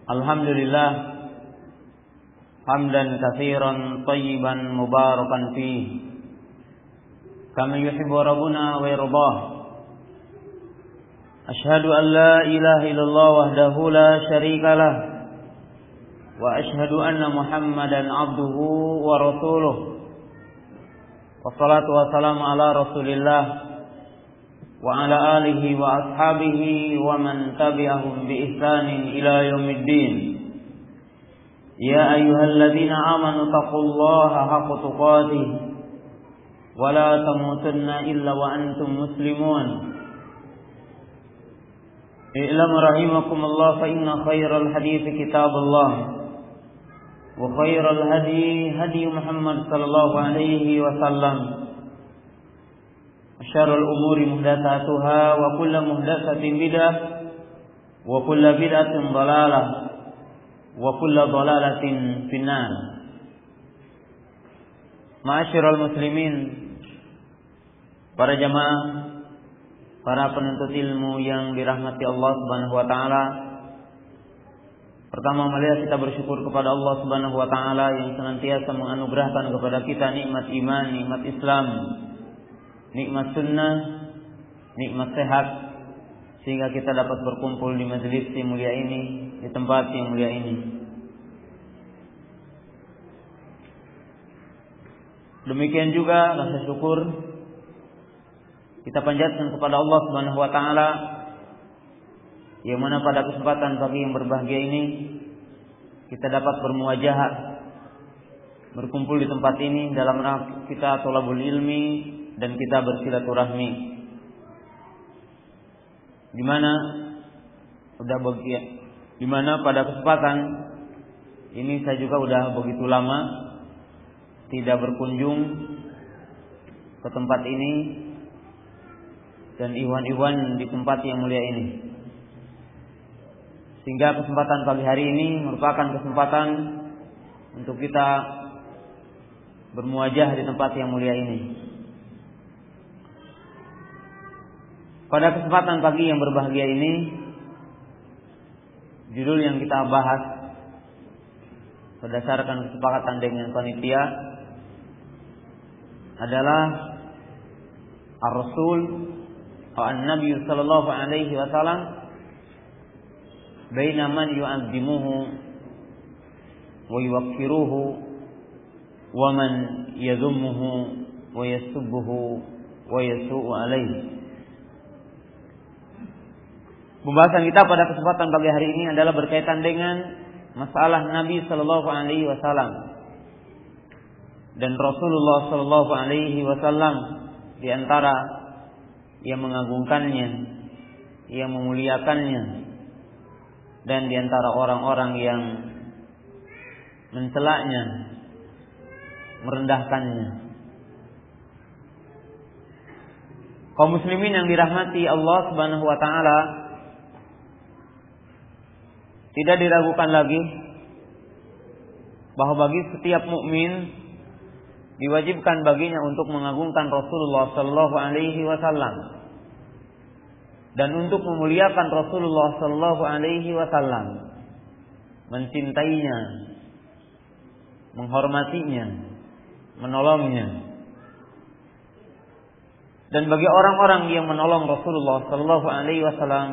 Alhamdulillah hamdan katsiran thayyiban mubarakan fihi kama yuhibbu rabbuna wa yardah. Asyhadu an la ilaha illallah wahdahu la syarika lah wa asyhadu anna Muhammadan abduhu wa rasuluh. Wassalatu wassalamu ala Rasulillah wa ala alihi wa ashabihi wa man tabi'ahum bi ihsanin ila yaumiddin. Ya ayyuhalladzina amanu taqullaha haqqa tuqatih wa la tamutunna illa wa antum muslimun. I'lam rahimakumullah fa inna khairal hadithi kitabullah wa khairal hadi hadi Muhammad sallallahu alaihi wasallam. Syarrul umuri muhdatsatuha wa kullu muhdatsatin bid'ah wa kullu bid'atin dhalalah wa kullu dhalalatin finnar. Ma'asyiral muslimin, para jamaah, para penuntut ilmu yang dirahmati Allah Subhanahu wa taala. Pertama marilah kita bersyukur kepada Allah Subhanahu wa taala yang senantiasa menganugerahkan kepada kita nikmat iman, nikmat Islam, nikmat sunnah, nikmat sehat, sehingga kita dapat berkumpul di majelis yang mulia ini, di tempat yang mulia ini. Demikian juga rasa syukur kita panjatkan kepada Allah Subhanahu wa taala, yang mana pada kesempatan pagi yang berbahagia ini kita dapat bermuajahat, berkumpul di tempat ini dalam rangka kita thalabul ilmi dan kita bersilaturahmi, di mana pada kesempatan ini saya juga sudah begitu lama tidak berkunjung ke tempat ini dan ikhwan-ikhwan di tempat yang mulia ini, sehingga kesempatan pagi hari ini merupakan kesempatan untuk kita bermuajah di tempat yang mulia ini. Pada kesempatan pagi yang berbahagia ini, judul yang kita bahas berdasarkan kesepakatan dengan panitia adalah Ar-Rasul atau An-Nabi sallallahu alaihi wasallam baina man yu'azzimuhu wa yuwaqqiruhu wa man yadhummuhu wa yasubbuhu wa yasu'u alaihi. Pembahasan kita pada kesempatan pagi hari ini adalah berkaitan dengan masalah Nabi sallallahu alaihi wasallam dan Rasulullah sallallahu alaihi wasallam, di antara yang mengagungkannya, yang memuliakannya, dan di antara orang-orang yang mencelaknya, merendahkannya. Kaum muslimin yang dirahmati Allah Subhanahu wa taala, tidak diragukan lagi bahwa bagi setiap mukmin diwajibkan baginya untuk mengagungkan Rasulullah sallallahu alaihi wasallam dan untuk memuliakan Rasulullah sallallahu alaihi wasallam, mencintainya, menghormatinya, menolongnya. Dan bagi orang-orang yang menolong Rasulullah sallallahu alaihi wasallam,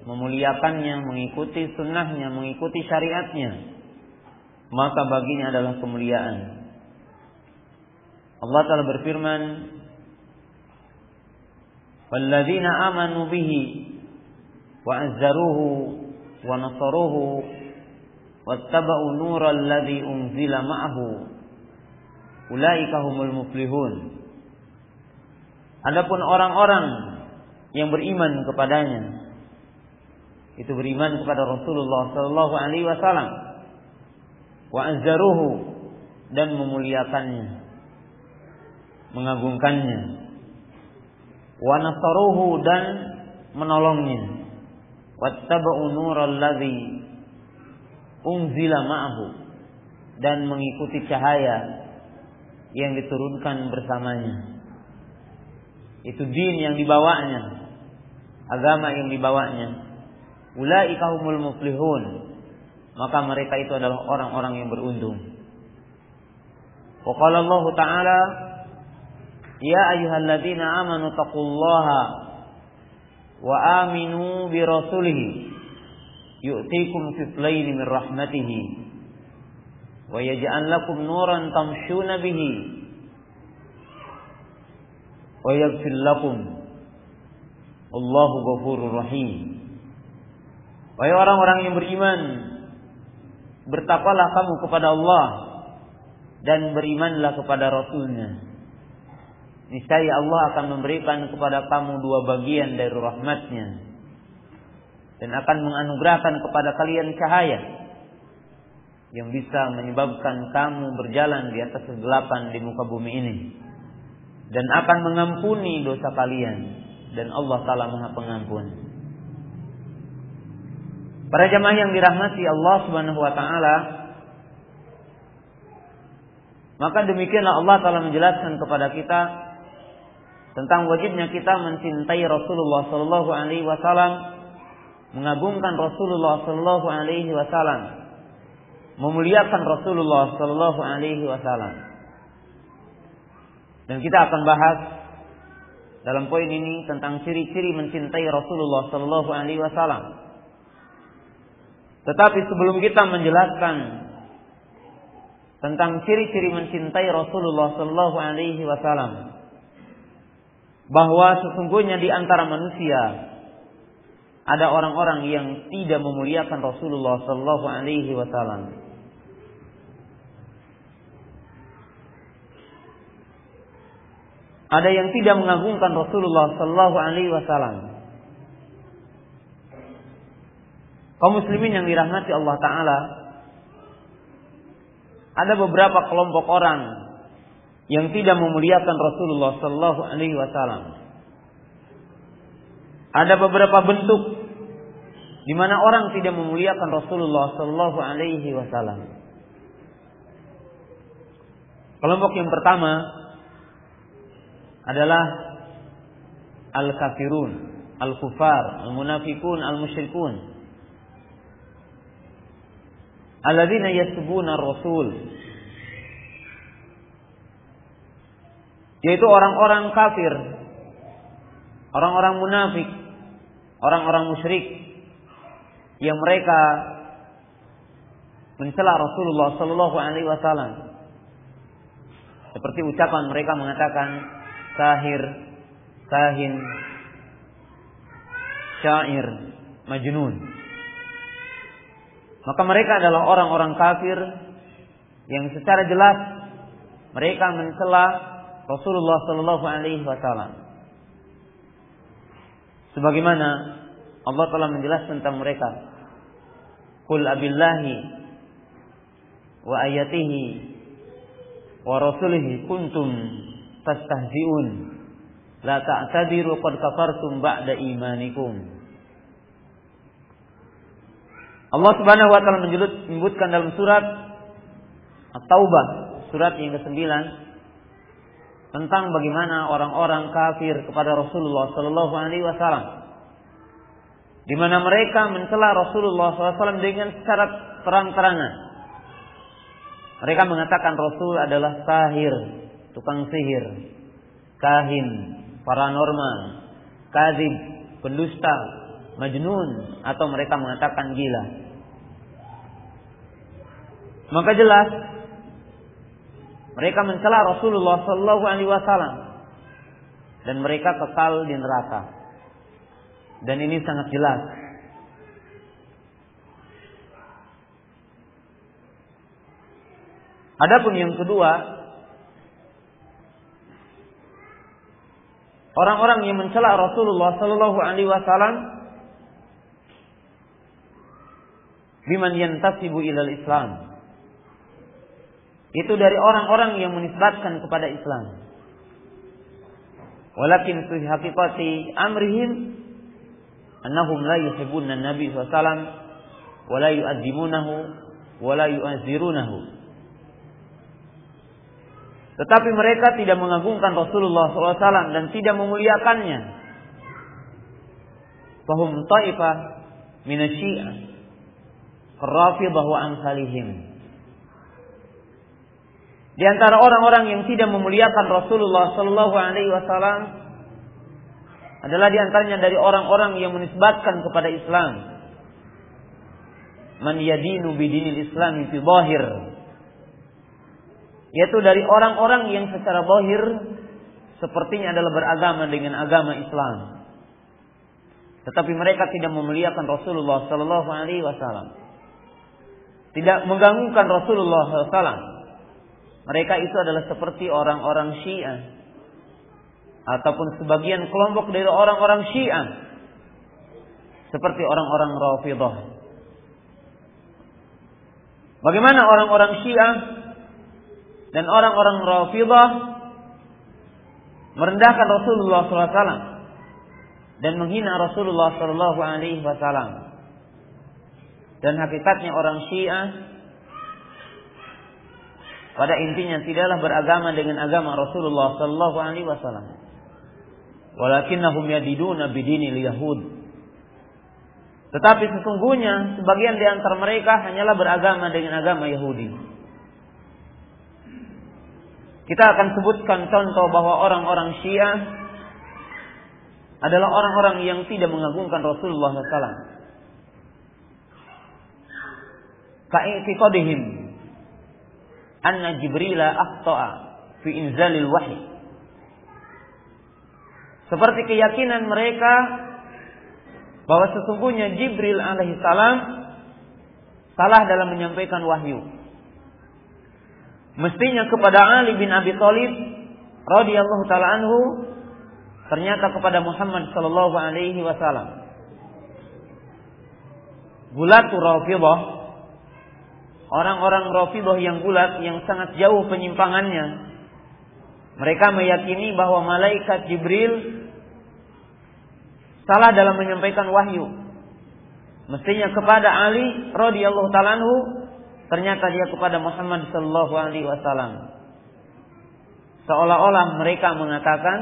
memuliakannya, mengikuti sunnahnya, mengikuti syariatnya, maka baginya adalah kemuliaan. Allah Ta'ala berfirman, "Walladzina amanu bihi wa azzaruhu wa nasaruhu wattaba'u nural ladzi unzila ma'ahu ulaika humul muflihun." Adapun orang-orang yang beriman kepadanya, itu beriman kepada Rasulullah sallallahu alaihi wasallam, wa azzaruhu, dan memuliakannya, mengagungkannya, wa nasaruhu, dan menolongnya, wattaba'u nural ladzi unzila ma'ahu, dan mengikuti cahaya yang diturunkan bersamanya. Itu din yang dibawanya, agama yang dibawanya. Ulaika humul muflihun. maka mereka itu adalah orang-orang yang beruntung. Wa qala Allah Ta'ala, ya ayyuhalladzina amanu taqullaha wa aminu bi rasulihi yu'tikum kiflaini min rahmatihi wa yaj'al lakum nuran tamshuna bihi wa yaghfir lakum Allahu ghafurur rahim. Wahai orang-orang yang beriman, bertakwalah kamu kepada Allah dan berimanlah kepada Rasul-Nya. Niscaya Allah akan memberikan kepada kamu dua bagian dari rahmat-Nya dan akan menganugerahkan kepada kalian cahaya yang bisa menyebabkan kamu berjalan di atas kegelapan di muka bumi ini, dan akan mengampuni dosa kalian, dan Allah Ta'ala Maha Pengampun. Para jamaah yang dirahmati Allah Subhanahu wa taala, maka demikianlah Allah Ta'ala menjelaskan kepada kita tentang wajibnya kita mencintai Rasulullah sallallahu alaihi wasallam, mengagungkan Rasulullah sallallahu alaihi wasallam, memuliakan Rasulullah sallallahu alaihi wasallam. Dan kita akan bahas dalam poin ini tentang ciri-ciri mencintai Rasulullah sallallahu alaihi wasallam. Tetapi sebelum kita menjelaskan tentang ciri-ciri mencintai Rasulullah sallallahu alaihi wasallam, bahwa sesungguhnya di antara manusia ada orang-orang yang tidak memuliakan Rasulullah sallallahu alaihi wasallam. Ada yang tidak mengagungkan Rasulullah sallallahu alaihi wasallam. Kaum muslimin yang dirahmati Allah Ta'ala, ada beberapa kelompok orang yang tidak memuliakan Rasulullah sallallahu alaihi wasallam. Ada beberapa bentuk di mana orang tidak memuliakan Rasulullah sallallahu alaihi wasallam. Kelompok yang pertama adalah al-kafirun, al-kufar, al-munafiqun, al-musyrikun. Alladzina yasubuna ar-rasul, yaitu orang-orang kafir, orang-orang munafik, orang-orang musyrik yang mereka mencela Rasulullah sallallahu alaihi wasallam. Seperti ucapan mereka mengatakan sahir, kahin, syair, majnun. Maka mereka adalah orang-orang kafir yang secara jelas mereka mencela Rasulullah sallallahu alaihi wasallam. Sebagaimana Allah telah menjelaskan tentang mereka, qul abillahi wa ayatihi wa rasulihi kuntum tastahzi'un la ta'tadiru qad kafartum ba'da imanikum. Allah Subhanahu wa taala menyebutkan dalam surat At-Taubah, surat yang ke-9, tentang bagaimana orang-orang kafir kepada Rasulullah sallallahu alaihi wasallam, di mana mereka mencela Rasulullah SAW dengan secara terang-terangan. Mereka mengatakan Rasul adalah sahir, tukang sihir, kahin, paranormal, kadzib, pendusta, majnun, atau mereka mengatakan gila. Maka jelas mereka mencela Rasulullah sallallahu alaihi wasallam dan mereka kekal di neraka. Dan ini sangat jelas. Adapun yang kedua, orang-orang yang mencela Rasulullah sallallahu alaihi wasallam biman yantasibu ilal Islam, itu dari orang-orang yang menisbatkan kepada Islam. Walakin fi haqiqati amrihim annahum la yuhibbuna an-nabi sallallahu alaihi wasallam wa la yu'azzimunahu wa la yu'azzirunahu. Tetapi mereka tidak mengagungkan Rasulullah SAW dan tidak memuliakannya. Fahum ta'ifah minasyi'ah, Rafidhah wa amsalihim. Di antara orang-orang yang tidak memuliakan Rasulullah sallallahu alaihi wasallam adalah di antaranya dari orang-orang yang menisbatkan kepada Islam. Man yadinu bidinil Islam fi zahir. Yaitu dari orang-orang yang secara zahir sepertinya adalah beragama dengan agama Islam. Tetapi mereka tidak memuliakan Rasulullah sallallahu alaihi wasallam. Tidak mengganggukan Rasulullah sallallahu alaihi wasallam. Mereka itu adalah seperti orang-orang Syiah ataupun sebagian kelompok dari orang-orang Syiah, seperti orang-orang Rafidhah. Bagaimana orang-orang Syiah dan orang-orang Rafidhah merendahkan Rasulullah SAW dan menghina Rasulullah SAW. Dan hakikatnya orang Syiah pada intinya tidaklah beragama dengan agama Rasulullah sallallahu alaihi wasallam. Walakinnahum yadiduna bidinil yahud. Tetapi sesungguhnya sebagian di antara mereka hanyalah beragama dengan agama Yahudi. Kita akan sebutkan contoh bahwa orang-orang Syiah adalah orang-orang yang tidak mengagungkan Rasulullah sallallahu alaihi wasallam. Ka'iqadihim anna Jibrila akhta'a fi inzalil wahyi. Seperti keyakinan mereka bahwa sesungguhnya Jibril alaihi salam salah dalam menyampaikan wahyu. Mestinya kepada Ali bin Abi Thalib radhiyallahu taala anhu, ternyata kepada Muhammad sallallahu alaihi wasallam. Gulatu Rafidhah, orang-orang Rafidhah yang gulat, yang sangat jauh penyimpangannya. Mereka meyakini bahwa malaikat Jibril salah dalam menyampaikan wahyu. Mestinya kepada Ali radhiyallahu ta'ala anhu, ternyata dia kepada Muhammad sallallahu alaihi wasallam. Seolah-olah mereka mengatakan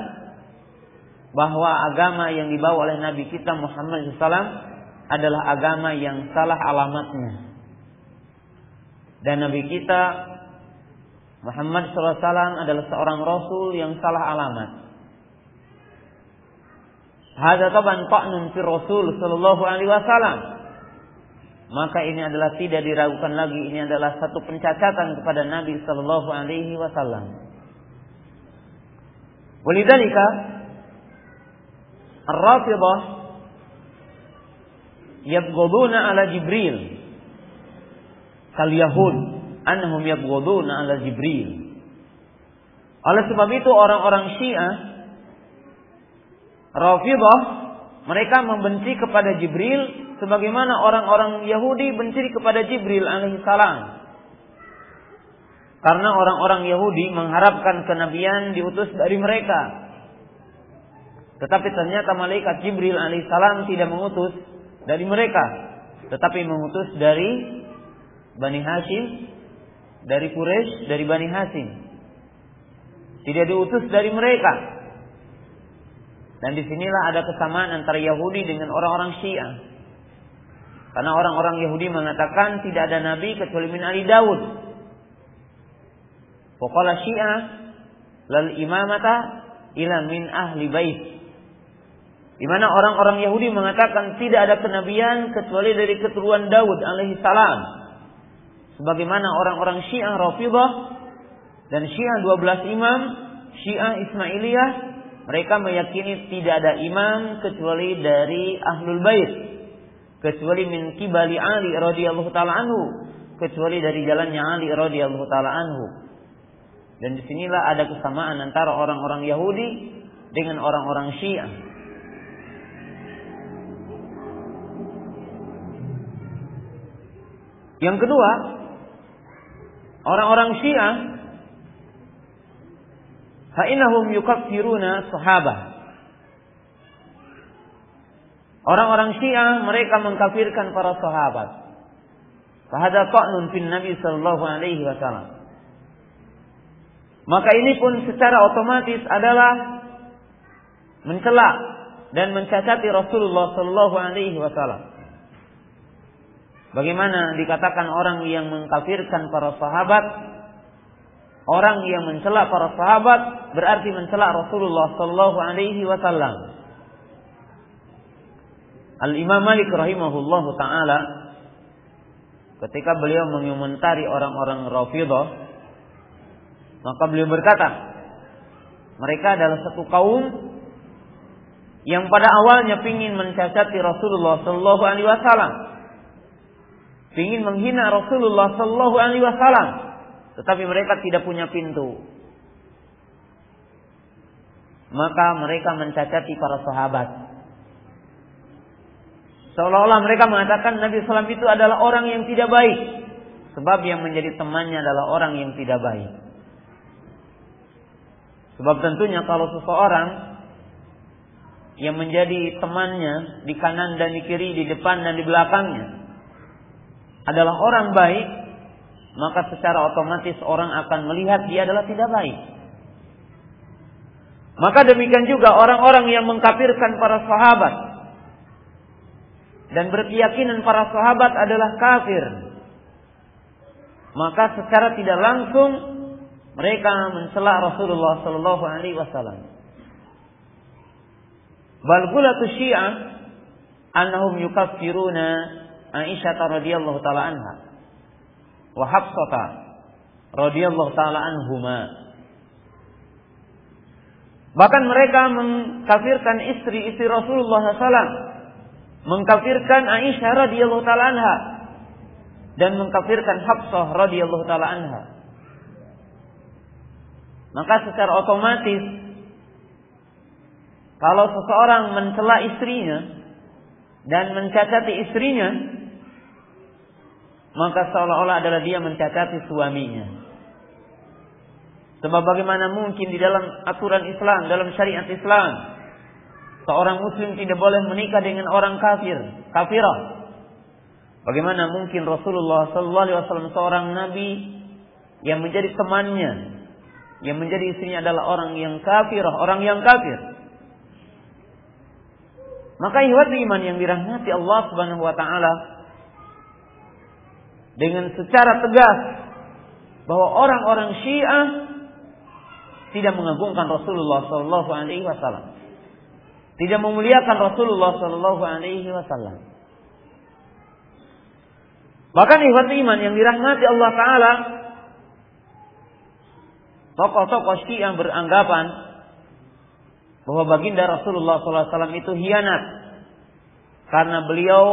bahwa agama yang dibawa oleh Nabi kita Muhammad SAW adalah agama yang salah alamatnya. Dan Nabi kita Muhammad SAW adalah seorang Rasul yang salah alamat. Hadza taban ta'nun fi Rasul sallallahu alaihi wasallam. Maka ini adalah tidak diragukan lagi, ini adalah satu pencacatan kepada Nabi sallallahu alaihi wasallam. Walidzalika Ar-Rafidhah yabghuduna ala Jibril kal yahud annahum yabghuduna ala Jibril. Oleh sebab itu orang-orang Syiah Rafidhah mereka membenci kepada Jibril sebagaimana orang-orang Yahudi benci kepada Jibril alaihi salam. Karena orang-orang Yahudi mengharapkan kenabian diutus dari mereka. Tetapi ternyata malaikat Jibril alaihi salam tidak mengutus dari mereka, tetapi mengutus dari Bani Hashim, dari Quraisy, dari Bani Hashim. Tidak diutus dari mereka. Dan disinilah ada kesamaan antara Yahudi dengan orang-orang Syiah. Karena orang-orang Yahudi mengatakan tidak ada nabi kecuali min ali Daud. Faqala Syiah lal imamata ila min ahli bait. Di mana orang-orang Yahudi mengatakan tidak ada kenabian kecuali dari keturunan Daud alaihi salam. Sebagaimana orang-orang Syiah Rafidhah dan Syiah 12 imam, Syiah Ismailiyah, mereka meyakini tidak ada imam kecuali dari Ahlul Bait, kecuali min kibali Ali radhiyallahu taala anhu, kecuali dari jalannya Ali radhiyallahu taala anhu. Dan disinilah ada kesamaan antara orang-orang Yahudi dengan orang-orang Syiah. Yang kedua, orang-orang Syiah fa'innahum yukaffiruna sahabah. Orang-orang Syiah mereka mengkafirkan para sahabat. Fahadza ta'nun fin Nabi sallallahu alaihi wasallam. Maka ini pun secara otomatis adalah mencela dan mencacati Rasulullah sallallahu alaihi wasallam. Bagaimana dikatakan orang yang mengkafirkan para sahabat, orang yang mencela para sahabat berarti mencela Rasulullah sallallahu alaihi wasallam. Al-Imam Malik rahimahullahu taala ketika beliau mengomentari orang-orang Rafidhah, maka beliau berkata, mereka adalah satu kaum yang pada awalnya ingin mencacati Rasulullah sallallahu alaihi wasallam, ingin menghina Rasulullah sallallahu alaihi wasallam, tetapi mereka tidak punya pintu. Maka mereka mencacati para sahabat. Seolah-olah mereka mengatakan Nabi SAW itu adalah orang yang tidak baik, sebab yang menjadi temannya adalah orang yang tidak baik. Sebab tentunya kalau seseorang yang menjadi temannya di kanan dan di kiri, di depan dan di belakangnya adalah orang baik, maka secara otomatis orang akan melihat dia adalah tidak baik. Maka demikian juga orang-orang yang mengkafirkan para sahabat dan berkeyakinan para sahabat adalah kafir, maka secara tidak langsung mereka mencela Rasulullah sallallahu alaihi wasallam. Bal qulatu Syiah annahum yukaffiruna Aisyah radhiyallahu taala anha wa Hafsah radhiyallahu taala anhuma. Bahkan mereka mengkafirkan istri-istri Rasulullah SAW, mengkafirkan Aisyah radhiyallahu taala anha dan mengkafirkan Hafsah radhiyallahu taala anha. Maka secara otomatis kalau seseorang mencela istrinya dan mencacati istrinya, maka seolah-olah adalah dia mencacati suaminya. Sebab bagaimana mungkin di dalam aturan Islam, dalam syariat Islam, seorang muslim tidak boleh menikah dengan orang kafirah. Bagaimana mungkin Rasulullah sallallahu alaihi wasallam seorang nabi yang menjadi temannya, yang menjadi istrinya adalah orang yang kafirah, orang yang kafir. Maka ihwati iman yang dirahmati Allah Subhanahu wa taala, dengan secara tegas bahwa orang-orang Syiah tidak mengagungkan Rasulullah sallallahu alaihi wasallam, tidak memuliakan Rasulullah sallallahu alaihi wasallam. Bahkan ihwati iman yang dirahmati Allah taala, tokoh-tokoh Syiah beranggapan bahwa baginda Rasulullah sallallahu alaihi wasallam itu hianat karena beliau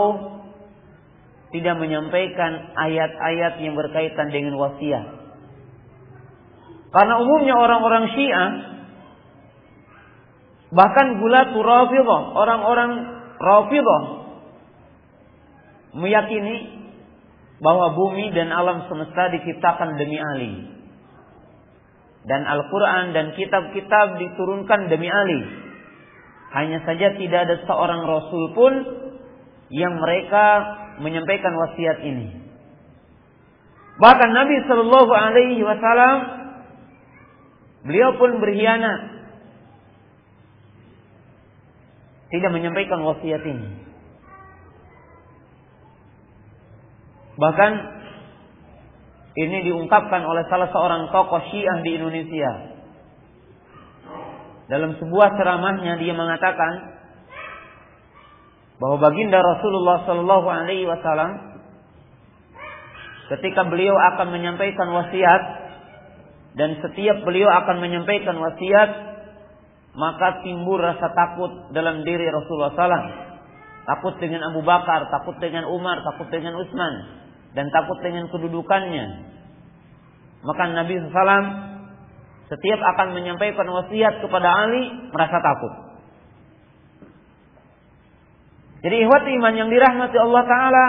tidak menyampaikan ayat-ayat yang berkaitan dengan wasiat. Karena umumnya orang-orang Syiah, bahkan gulatu Rafidhah, orang-orang Rafidhah meyakini bahwa bumi dan alam semesta diciptakan demi Ali. Dan Al-Quran dan kitab-kitab diturunkan demi Ali. Hanya saja tidak ada seorang Rasul pun yang mereka menyampaikan wasiat ini. Bahkan Nabi Sallallahu Alaihi Wasallam beliau pun berkhianat, tidak menyampaikan wasiat ini. Bahkan ini diungkapkan oleh salah seorang tokoh Syiah di Indonesia. Dalam sebuah ceramahnya dia mengatakan bahwa baginda Rasulullah sallallahu alaihi wasallam ketika beliau akan menyampaikan wasiat, dan setiap beliau akan menyampaikan wasiat, maka timbul rasa takut dalam diri Rasulullah SAW. Takut dengan Abu Bakar, takut dengan Umar, takut dengan Utsman, dan takut dengan kedudukannya. Maka Nabi SAW setiap akan menyampaikan wasiat kepada Ali merasa takut. Jadi ihwati iman yang dirahmati Allah Ta'ala,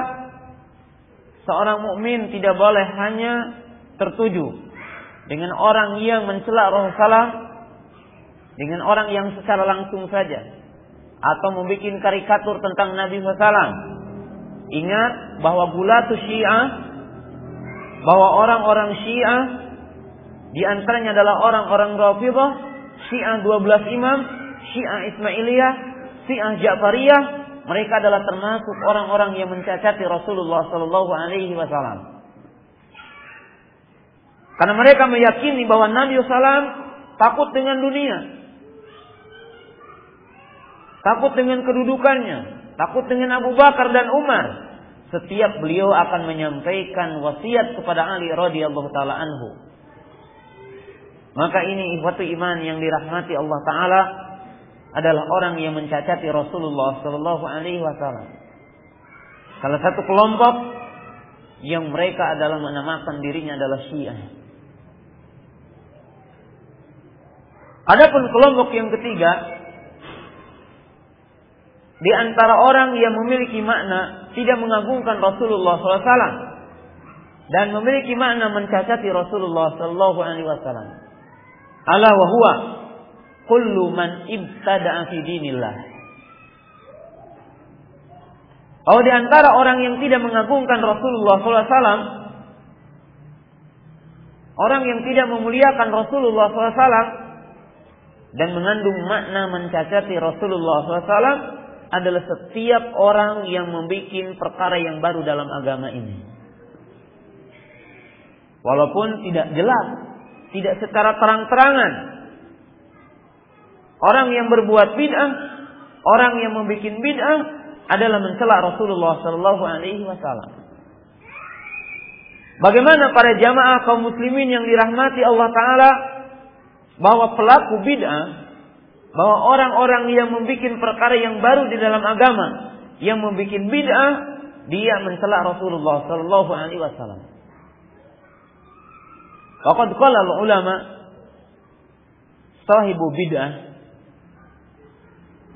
seorang mukmin tidak boleh hanya tertuju dengan orang yang mencela Rasulullah, dengan orang yang secara langsung saja, atau membuat karikatur tentang Nabi SAW. Ingat bahwa gulatu Syiah, bahwa orang-orang Syiah di antaranya adalah orang-orang Rafidhah, Syiah 12 imam, Syiah Ismailiyah, Syiah Ja'fariyah. Mereka adalah termasuk orang-orang yang mencacati Rasulullah sallallahu alaihi wasallam. Karena mereka meyakini bahwa Nabi sallam takut dengan dunia. Takut dengan kedudukannya, takut dengan Abu Bakar dan Umar. Setiap beliau akan menyampaikan wasiat kepada Ali radhiyallahu taala anhu. Maka ini ikhwatu iman yang dirahmati Allah taala adalah orang yang mencacati Rasulullah sallallahu alaihi wasallam. Salah satu kelompok yang mereka adalah menamakan dirinya adalah Syiah. Adapun kelompok yang ketiga, di antara orang yang memiliki makna tidak mengagungkan Rasulullah SAW dan memiliki makna mencacati Rasulullah SAW. Ala wa huwa kullu man ibtada'a fi dinillah. Oh, di antara orang yang tidak mengagungkan Rasulullah SAW, orang yang tidak memuliakan Rasulullah SAW dan mengandung makna mencacati Rasulullah SAW adalah setiap orang yang membuat perkara yang baru dalam agama ini. Walaupun tidak jelas, tidak secara terang-terangan. Orang yang berbuat bid'ah, orang yang membuat bid'ah adalah mencela Rasulullah sallallahu alaihi wasallam. Bagaimana para jamaah kaum muslimin yang dirahmati Allah taala bahwa pelaku bid'ah, bahwa orang-orang yang membuat perkara yang baru di dalam agama, yang membuat bid'ah, dia mencela Rasulullah sallallahu alaihi wasallam. Faqad qala al-ulama sahibu bid'ah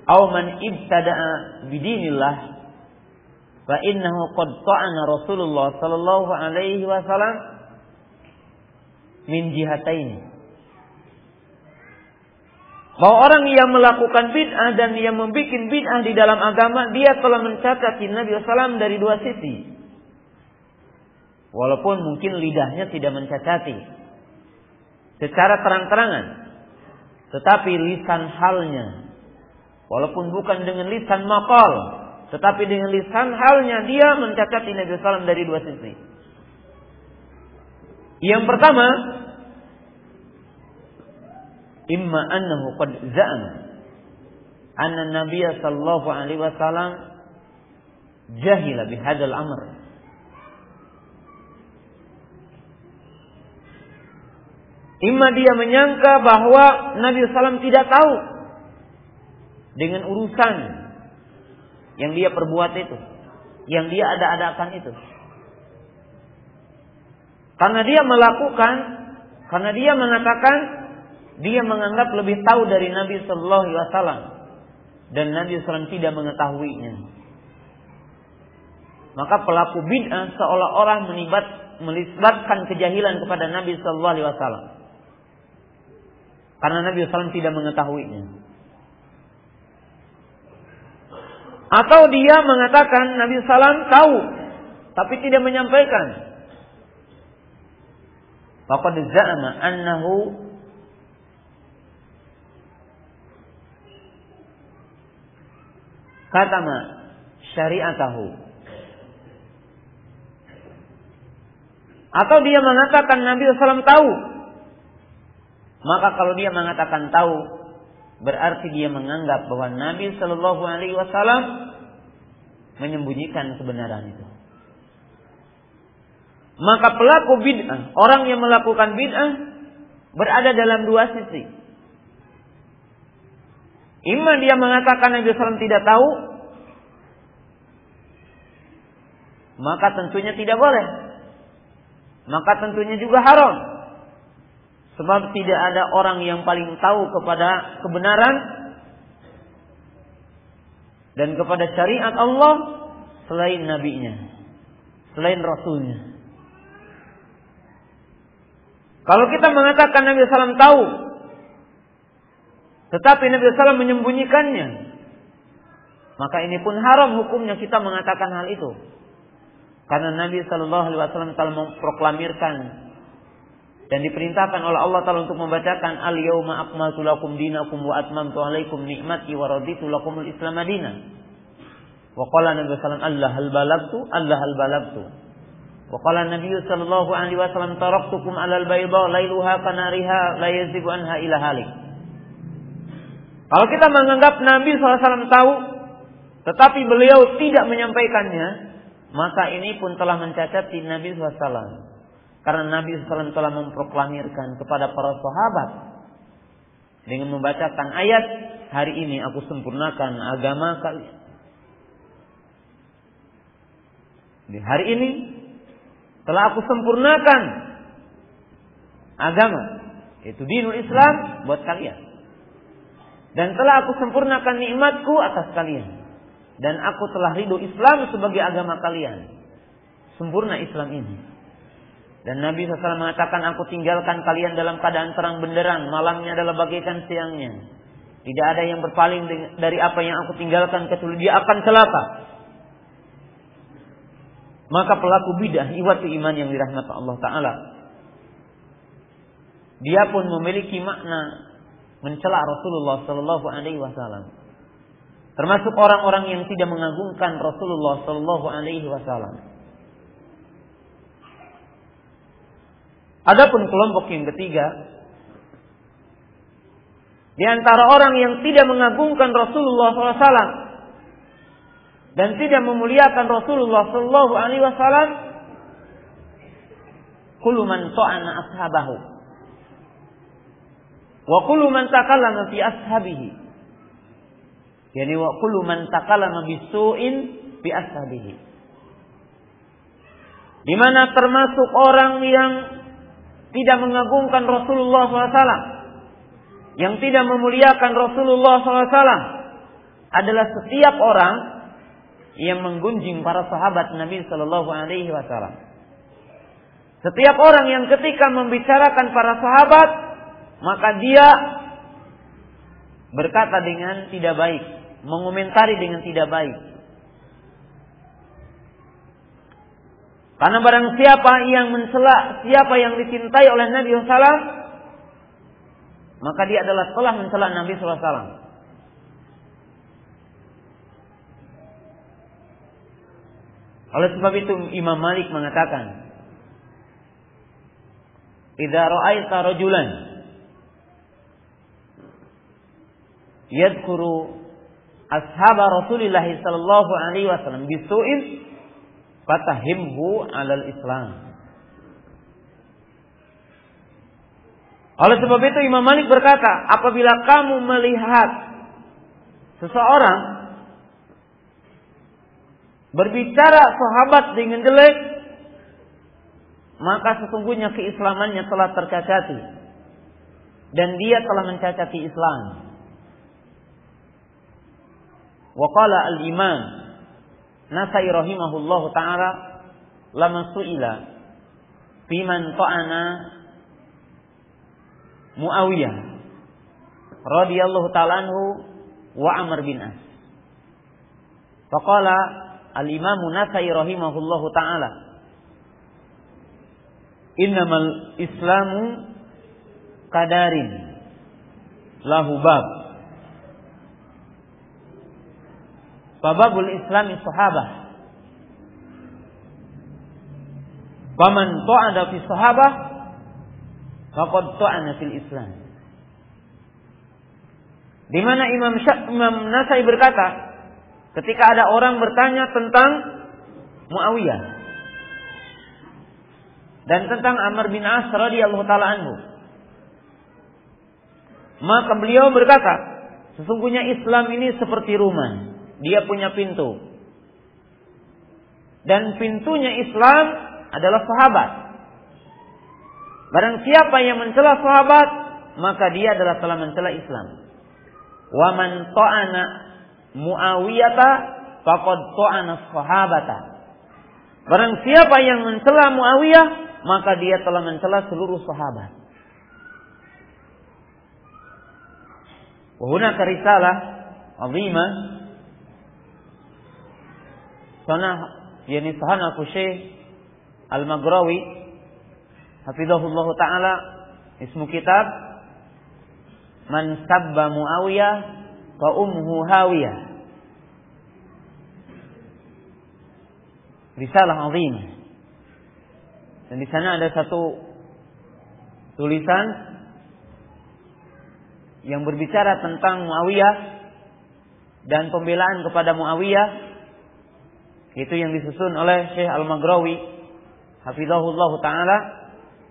aw man ibtada'a bidinillah fa innahu qad ta'ana Rasulullah sallallahu alaihi wasallam min jihatain. Bahwa orang yang melakukan bid'ah dan yang membuat bid'ah di dalam agama, dia telah mencacati Nabi SAW dari dua sisi. Walaupun mungkin lidahnya tidak mencacati secara terang-terangan, tetapi lisan halnya, walaupun bukan dengan lisan maqal, tetapi dengan lisan halnya dia mencacati Nabi SAW dari dua sisi. Yang pertama, imma annahu qad za'ama anna Nabiy sallallahu alaihi wasallam jahila bihadzal amr. Imma dia menyangka bahwa Nabi SAW tidak tahu dengan urusan yang dia perbuat itu, yang dia ada-adakan itu. Karena dia melakukan, karena dia mengatakan dia menganggap lebih tahu dari Nabi Sallallahu Alaihi Wasallam dan Nabi SAW tidak mengetahuinya. Maka pelaku bid'ah seolah-olah menisbatkan kejahilan kepada Nabi Sallallahu Alaihi Wasallam karena Nabi SAW tidak mengetahuinya. Atau dia mengatakan Nabi SAW tahu tapi tidak menyampaikan. Faqad za'ama annahu katama syari'atahu. Atau dia mengatakan Nabi SAW tahu. Maka kalau dia mengatakan tahu, berarti dia menganggap bahwa Nabi Sallallahu Alaihi Wasallam menyembunyikan kebenaran itu. Maka pelaku bid'ah, orang yang melakukan bid'ah, berada dalam dua sisi. Imma dia mengatakan Nabi SAW tidak tahu, maka tentunya tidak boleh. Maka tentunya juga haram. Sebab tidak ada orang yang paling tahu kepada kebenaran dan kepada syariat Allah selain nabinya, selain rasulnya. Kalau kita mengatakan Nabi SAW tahu, tetapi Nabi SAW menyembunyikannya, maka ini pun haram hukumnya kita mengatakan hal itu. Karena Nabi SAW telah memproklamirkan dan diperintahkan oleh Allah Ta'ala untuk membacakan al-yawma akmaltu lakum dinakum wa atmamtu alaikum ni'mati wa raditu lakumul islam madina. Wa qala Nabi sallallahu alaihi wasallam, Allah hal balagtu. Wa qala Nabi sallallahu alaihi wasallam, taraktukum 'alal bayda lailuha kanariha la yazigu anha ila halik. Kalau kita menganggap Nabi SAW tahu, tetapi beliau tidak menyampaikannya, maka ini pun telah mencacati Nabi SAW. Karena Nabi SAW telah memproklamirkan kepada para sahabat dengan membacakan ayat, hari ini aku sempurnakan agama kalian. Di hari ini telah aku sempurnakan agama, yaitu dinul Islam buat kalian. Dan telah aku sempurnakan nikmatku atas kalian. Dan aku telah ridho Islam sebagai agama kalian. Sempurna Islam ini. Dan Nabi SAW mengatakan, aku tinggalkan kalian dalam keadaan terang benderang. Malamnya adalah bagaikan siangnya. Tidak ada yang berpaling dari apa yang aku tinggalkan kecuali dia akan celaka. Maka pelaku bidah iwatu iman yang dirahmati Allah Ta'ala, dia pun memiliki makna mencela Rasulullah Sallallahu Alaihi Wasallam, termasuk orang-orang yang tidak mengagungkan Rasulullah Sallallahu Alaihi Wasallam. Adapun kelompok yang ketiga, di antara orang yang tidak mengagungkan Rasulullah SAW dan tidak memuliakan Rasulullah Sallallahu Alaihi Wasallam, kullu man ta'ana ashabahu wa kullu man takallama fi ashabihi, yani wa kullu man takallama bisu'in fi ashabihi, di mana termasuk orang yang tidak mengagungkan Rasulullah SAW, yang tidak memuliakan Rasulullah SAW, adalah setiap orang yang menggunjing para sahabat Nabi Sallallahu Alaihi Wasallam. Setiap orang yang ketika membicarakan para sahabat, maka dia berkata dengan tidak baik, mengomentari dengan tidak baik. Karena barang siapa yang mencela siapa yang dicintai oleh Nabi SAW, maka dia adalah telah mencela Nabi SAW. Oleh sebab itu Imam Malik mengatakan, idza ra'aita rajulan yadhkuru ashab Rasulillah sallallahu alaihi wasallam bisu'in fatahimhu 'alal Islam. Oleh sebab itu Imam Malik berkata, apabila kamu melihat seseorang berbicara sahabat dengan jelek, maka sesungguhnya keislamannya telah tercacati dan dia telah mencacati Islam. Wa qala al-Imam Nasai rahimahullahu ta'ala, lama su'ila fiman ta'ana Muawiyah radhiyallahu ta'ala anhu wa Amr bin As. Faqala al-Imam Nasai rahimahullahu ta'ala, innamal islamu qadarin lahu bab, babul islami sahabah, faman ta'ada fi sahabah faqad ta'ana fil Islam. Di mana Imam Nasai berkata, ketika ada orang bertanya tentang Muawiyah dan tentang Amr bin As radhiyallahu taala anhu, maka beliau berkata, sesungguhnya Islam ini seperti rumah. Dia punya pintu. Dan pintunya Islam adalah sahabat. Barang siapa yang mencela sahabat, maka dia adalah telah mencela Islam. Wa man ta'ana Muawiyata faqad ta'ana sahabata. Barang siapa yang mencela Muawiyah, maka dia telah mencela seluruh sahabat. Wa hunaka risalah 'azimah Sahana Syekh Al-Maghrawi hafizahullah ta'ala, ismu kitab Man sabba Muawiyah fa ummuhu hawiyah. risalah azimah. Dan di sana ada satu tulisan yang berbicara tentang Muawiyah dan pembelaan kepada Muawiyah, itu yang disusun oleh Syekh Al-Maghrawi hafizahullah taala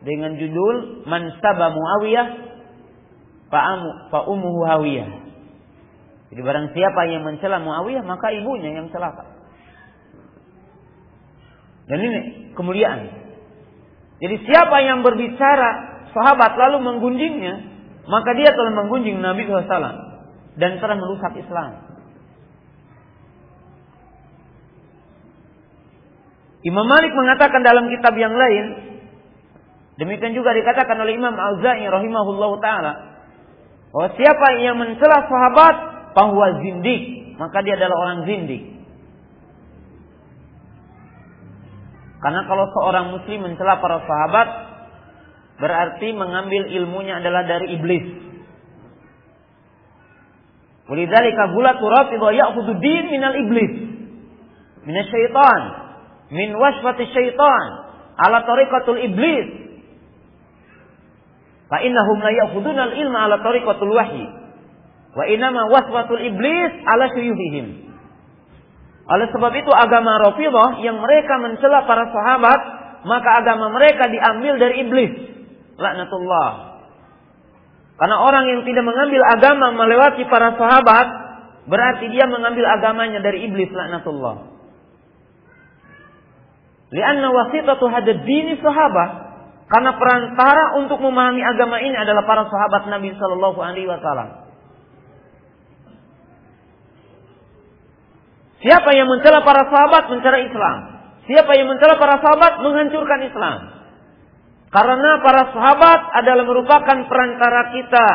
dengan judul Man Saba Muawiyah fa ummuhu hawiyah. Jadi barang siapa yang mencela Muawiyah maka ibunya yang celaka. Dan ini kemuliaan. Jadi siapa yang berbicara sahabat lalu menggunjingnya, maka dia telah menggunjing Nabi SAW dan telah merusak Islam. Imam Malik mengatakan dalam kitab yang lain, demikian juga dikatakan oleh Imam Auza'i rahimahullahu ta'ala, bahwa siapa yang mencela sahabat bahwa zindik, maka dia adalah orang zindik. Karena kalau seorang muslim mencela para sahabat, berarti mengambil ilmunya adalah dari iblis. Walidzalika gulatu rafidha ya'khudhu din minal iblis, minasyaitan, min wasfati syaitan, ala tariqatul iblis. Fa innahum la ya'khuduna al-ilma ala tariqatul wahyi. Wa inama waswatul iblis ala syuyuhihim. Oleh sebab itu agama Rafidhah yang mereka mencela para sahabat, maka agama mereka diambil dari iblis. Laknatullah. Karena orang yang tidak mengambil agama melewati para sahabat, berarti dia mengambil agamanya dari iblis. Laknatullah. Lianna wasitatu hadad dini sahabah. Karena perantara untuk memahami agama ini adalah para sahabat Nabi Sallallahu Alaihi Wasallam. Siapa yang mencela para sahabat mencela Islam. Siapa yang mencela para sahabat menghancurkan Islam. Karena para sahabat adalah merupakan perantara kita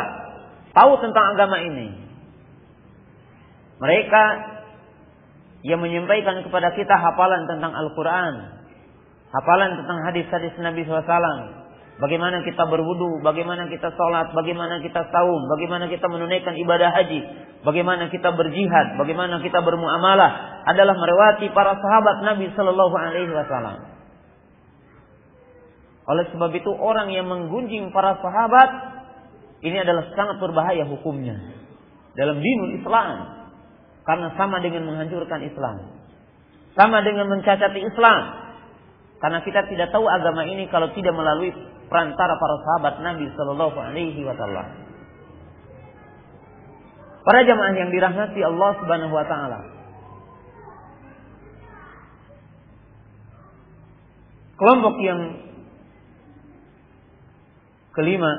tahu tentang agama ini. Mereka yang menyampaikan kepada kita hafalan tentang Al-Quran, hafalan tentang hadis-hadis Nabi SAW. Bagaimana kita berwudu, bagaimana kita sholat, bagaimana kita saum, bagaimana kita menunaikan ibadah haji, bagaimana kita berjihad, bagaimana kita bermuamalah, adalah melewati para sahabat Nabi Sallallahu Alaihi Wasallam. Oleh sebab itu orang yang menggunjing para sahabat ini adalah sangat berbahaya hukumnya dalam dinul Islam, karena sama dengan menghancurkan Islam, sama dengan mencacati Islam, karena kita tidak tahu agama ini kalau tidak melalui perantara para sahabat Nabi Sallallahu Alaihi Wasallam. Para jamaah yang dirahmati Allah Subhanahu Wa Taala, kelompok yang kelima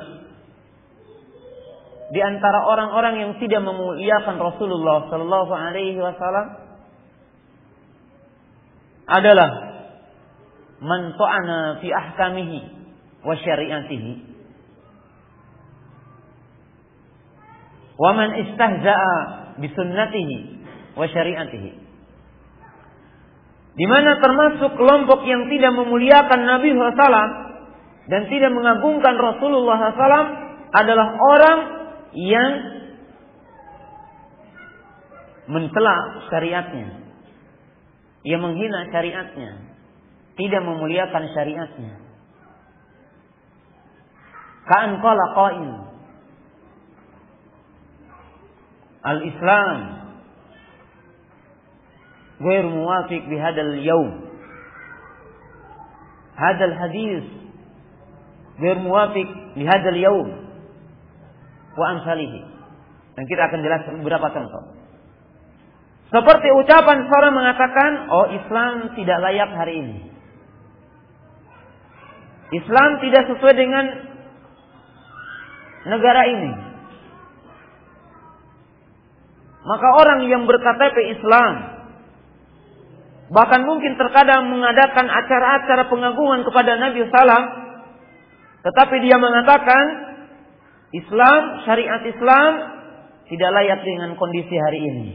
di antara orang-orang yang tidak memuliakan Rasulullah Sallallahu Alaihi Wasallam adalah man ta'ana fi ahkamihi wa syari'atihi wa man istahza'a bi sunnatihi wa syari'atihi. Di mana termasuk kelompok yang tidak memuliakan Nabi SAW dan tidak mengagungkan Rasulullah SAW adalah orang yang mencela syariatnya, yang menghina syariatnya, tidak memuliakan syariatnya. Ka'an qala qa'il al-Islam غير موافق بهذا اليوم هذا الحديث غير موافق بهذا اليوم وأمثاله. Dan kita akan jelaskan beberapa contoh. Seperti ucapan seorang mengatakan, oh Islam tidak layak hari ini, Islam tidak sesuai dengan negara ini. Maka orang yang berKTP Islam, bahkan mungkin terkadang mengadakan acara-acara pengagungan kepada Nabi SAW, tetapi dia mengatakan Islam, syariat Islam tidak layak dengan kondisi hari ini,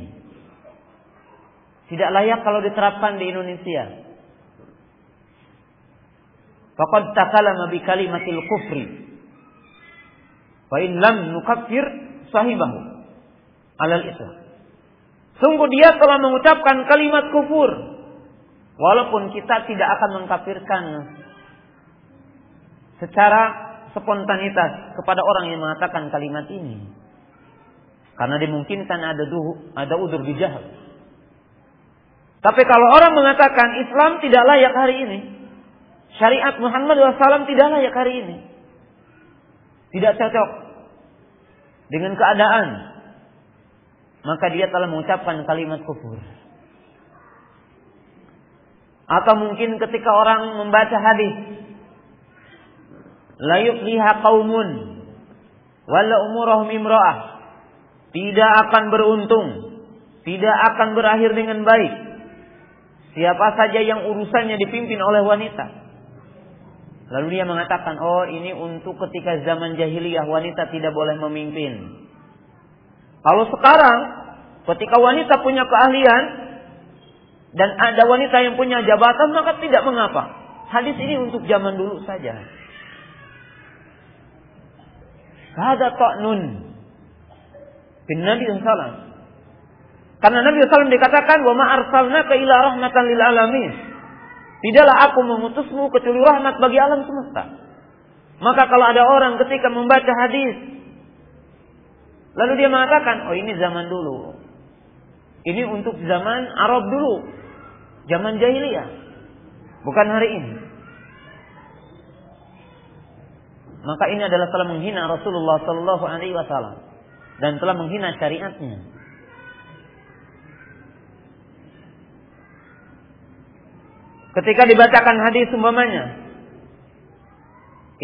tidak layak kalau diterapkan di Indonesia. Faqad takallama bi kalimatil kufri fa in lam nukaffir sahibahu alal Islam. Sungguh dia telah mengucapkan kalimat kufur Walaupun kita tidak akan mengkafirkan secara spontanitas kepada orang yang mengatakan kalimat ini. Karena dimungkinkan ada udzur bijahal. Tapi kalau orang mengatakan Islam tidak layak hari ini, syariat Muhammad SAW tidak layak hari ini, tidak cocok dengan keadaan, maka dia telah mengucapkan kalimat kufur. Atau mungkin ketika orang membaca hadis, la yufliha qaumun wala umurahum imra'ah, tidak akan beruntung, tidak akan berakhir dengan baik siapa saja yang urusannya dipimpin oleh wanita. Lalu dia mengatakan, oh ini untuk ketika zaman jahiliyah wanita tidak boleh memimpin. Kalau sekarang ketika wanita punya keahlian dan ada wanita yang punya jabatan, maka tidak mengapa. Hadis ini untuk zaman dulu saja. Hada ta'nun bin Nabi SAW. Karena Nabi SAW dikatakan, wa ma arsalnaka ila rahmatan lil alamin. Tidaklah aku mengutusmu kecuali rahmat bagi alam semesta. Maka kalau ada orang ketika membaca hadis, lalu dia mengatakan, oh ini zaman dulu, ini untuk zaman Arab dulu, zaman jahiliyah, bukan hari ini. Maka ini adalah telah menghina Rasulullah Sallallahu Alaihi Wasallam dan telah menghina syariatnya. Ketika dibacakan hadis umpamanya,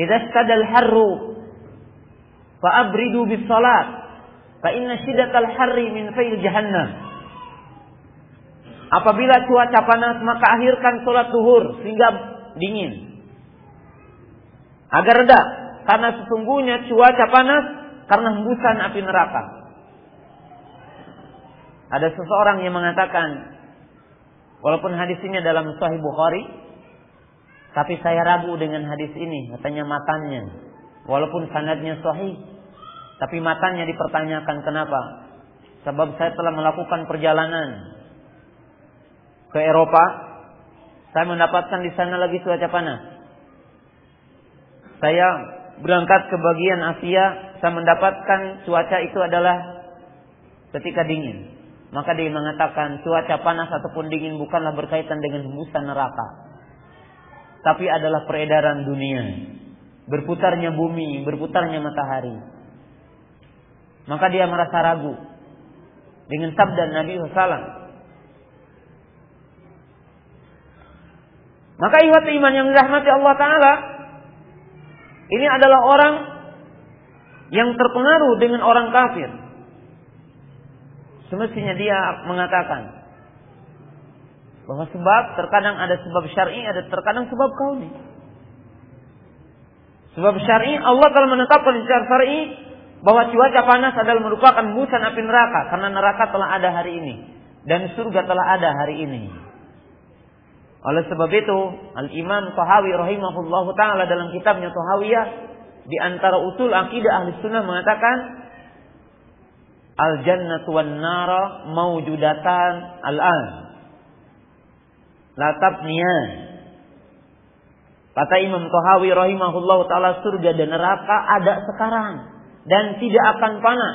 idza stadal harru fa abridu bis salat fa inna shiddatal harri min fayl jahannam. Apabila cuaca panas maka akhirkan salat zuhur sehingga dingin. Agar reda, karena sesungguhnya cuaca panas karena hembusan api neraka. Ada seseorang yang mengatakan, walaupun hadis ini dalam Sahih Bukhari, tapi saya ragu dengan hadis ini, katanya matanya. Walaupun sanadnya sahih, tapi matanya dipertanyakan. Kenapa? Sebab saya telah melakukan perjalanan ke Eropa, saya mendapatkan di sana lagi cuaca panas. Saya berangkat ke bagian Asia, saya mendapatkan cuaca itu adalah ketika dingin. Maka dia mengatakan cuaca panas ataupun dingin bukanlah berkaitan dengan hembusan neraka, tapi adalah peredaran dunia, berputarnya bumi, berputarnya matahari. Maka dia merasa ragu dengan sabda Nabi SAW. Maka ihwat iman yang dirahmati Allah Ta'ala, ini adalah orang yang terpengaruh dengan orang kafir. Semestinya dia mengatakan bahwa sebab terkadang ada sebab syar'i, ada terkadang sebab kauni. Sebab syar'i, Allah telah menetapkan secara syar'i bahwa cuaca panas adalah merupakan hembusan api neraka, karena neraka telah ada hari ini dan surga telah ada hari ini. Oleh sebab itu, Al-Imam Tahawi rahimahullahu ta'ala dalam kitabnya Tahawiyah, di antara usul akidah Ahli Sunnah mengatakan, Al-jannatu wan nara mawjudatan al-an la tabniyan. Kata Imam Tahawi rahimahullahu ta'ala, surga dan neraka ada sekarang dan tidak akan fana.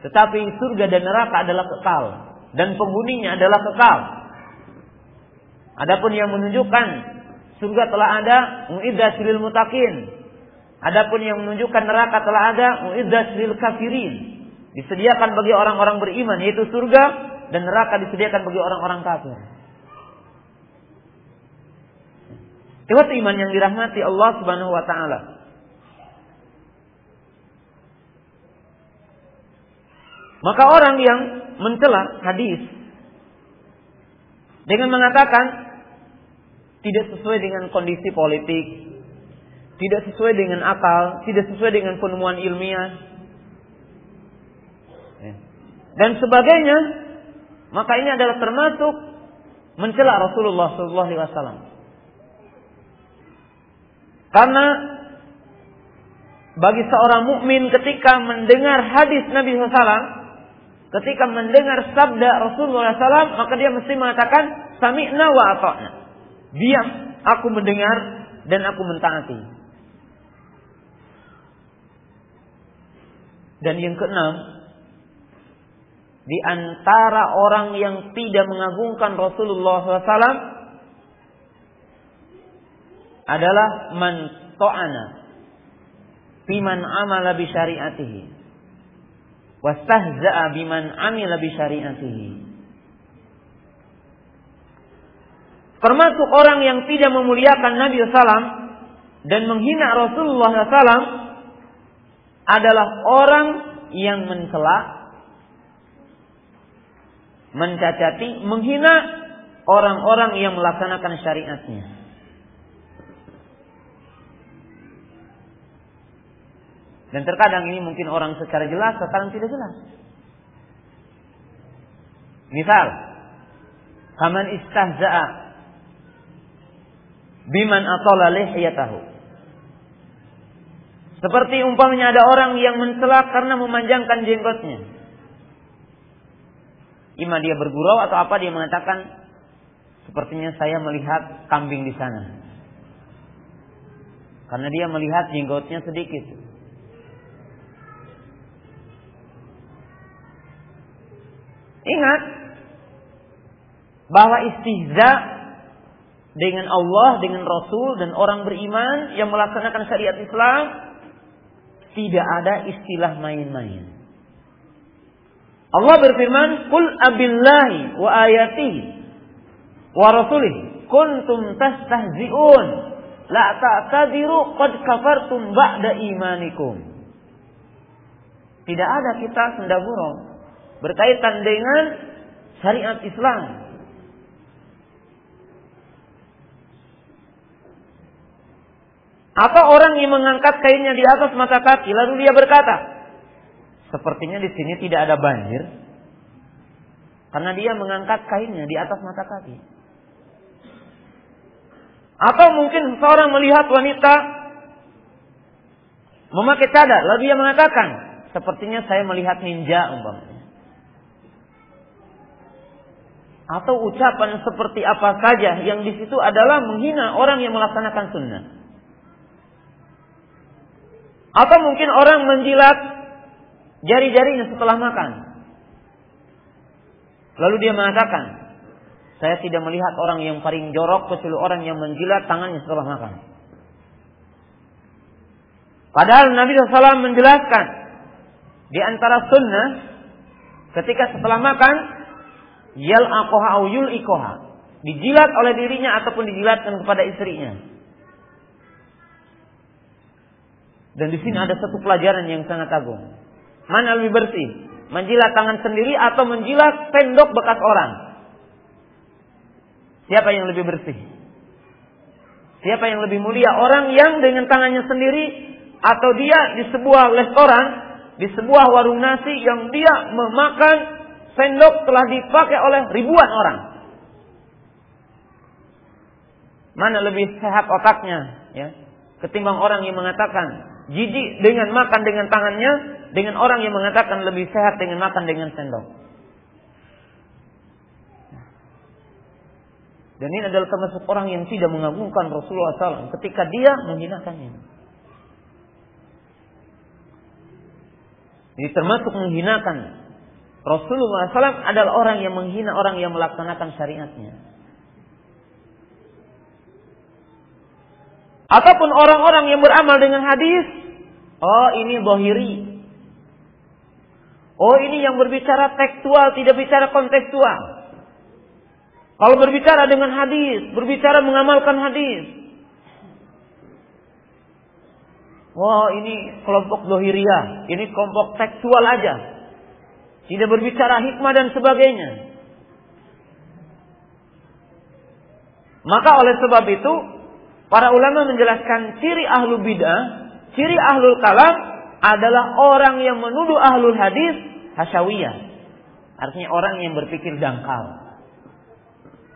Tetapi surga dan neraka adalah kekal dan penghuninya adalah kekal. Adapun yang menunjukkan surga telah ada, uiddat lil muttaqin. Adapun yang menunjukkan neraka telah ada, uiddat lil kafirin. Disediakan bagi orang-orang beriman, yaitu surga, dan neraka disediakan bagi orang-orang kafir. Itu iman yang dirahmati Allah Subhanahu wa taala. Maka orang yang mencela hadis dengan mengatakan tidak sesuai dengan kondisi politik, tidak sesuai dengan akal, tidak sesuai dengan penemuan ilmiah, dan sebagainya, maka ini adalah termasuk mencela Rasulullah SAW. Karena bagi seorang mukmin ketika mendengar hadis Nabi SAW, ketika mendengar sabda Rasulullah SAW, maka dia mesti mengatakan sami'na wa ata'na. Diam, aku mendengar dan aku mentaati. Dan yang keenam, di antara orang yang tidak mengagungkan Rasulullah SAW adalah man ta'ana biman amala bi syari'atihi wastahza'a biman amila bi syari'atihi. Termasuk orang yang tidak memuliakan Nabi SAW dan menghina Rasulullah SAW adalah orang yang mencela, mencacati, menghina orang-orang yang melaksanakan syariatnya. Dan terkadang ini mungkin orang secara jelas, terkadang tidak jelas. Misal, faman istahza'a biman atala lihyatahu. Seperti umpamanya ada orang yang mencela karena memanjangkan jenggotnya. Ima dia bergurau atau apa, dia mengatakan, sepertinya saya melihat kambing di sana. Karena dia melihat jenggotnya sedikit. Ingat bahwa istihza dengan Allah, dengan Rasul dan orang beriman yang melaksanakan syariat Islam, tidak ada istilah main-main. Allah berfirman, "Qul abillahi wa ayatihi wa rasulihi kuntum tastahzi'un la ta'tadiru qad kafartum ba'da imanikum." Tidak ada kita sendagurau berkaitan dengan syariat Islam. Atau orang yang mengangkat kainnya di atas mata kaki lalu dia berkata, sepertinya di sini tidak ada banjir karena dia mengangkat kainnya di atas mata kaki. Atau mungkin seorang melihat wanita memakai cadar lalu dia mengatakan, sepertinya saya melihat ninja umpamanya. Atau ucapan seperti apa saja yang di situ adalah menghina orang yang melaksanakan sunnah. Atau mungkin orang menjilat jari-jarinya setelah makan. Lalu dia mengatakan, saya tidak melihat orang yang paling jorok kecuali orang yang menjilat tangannya setelah makan. Padahal Nabi SAW menjelaskan di antara sunnah ketika setelah makan yal'aqaha au yul'iqaha, dijilat oleh dirinya ataupun dijilatkan kepada istrinya. Dan di sini ada satu pelajaran yang sangat agung. Mana lebih bersih? Menjilat tangan sendiri atau menjilat sendok bekas orang? Siapa yang lebih bersih? Siapa yang lebih mulia? Orang yang dengan tangannya sendiri atau dia di sebuah restoran, di sebuah warung nasi yang dia memakan sendok telah dipakai oleh ribuan orang. Mana lebih sehat otaknya, ya? Ketimbang orang yang mengatakan jijik dengan makan dengan tangannya, dengan orang yang mengatakan lebih sehat dengan makan dengan sendok. Dan ini adalah termasuk orang yang tidak mengagungkan Rasulullah SAW ketika dia menghinakannya. Ini termasuk menghinakan Rasulullah SAW adalah orang yang menghina orang yang melaksanakan syariatnya. Ataupun orang-orang yang beramal dengan hadis, oh ini zahiri. Oh ini yang berbicara tekstual, tidak bicara kontekstual. Kalau berbicara dengan hadis, berbicara mengamalkan hadis. Wah ini kelompok zahiriyah, ini kelompok tekstual aja. Tidak berbicara hikmah dan sebagainya. Maka oleh sebab itu, para ulama menjelaskan ciri ahlul bid'ah, ciri ahlul kalam adalah orang yang menuduh ahlul hadis hasyawiyah. Artinya orang yang berpikir dangkal.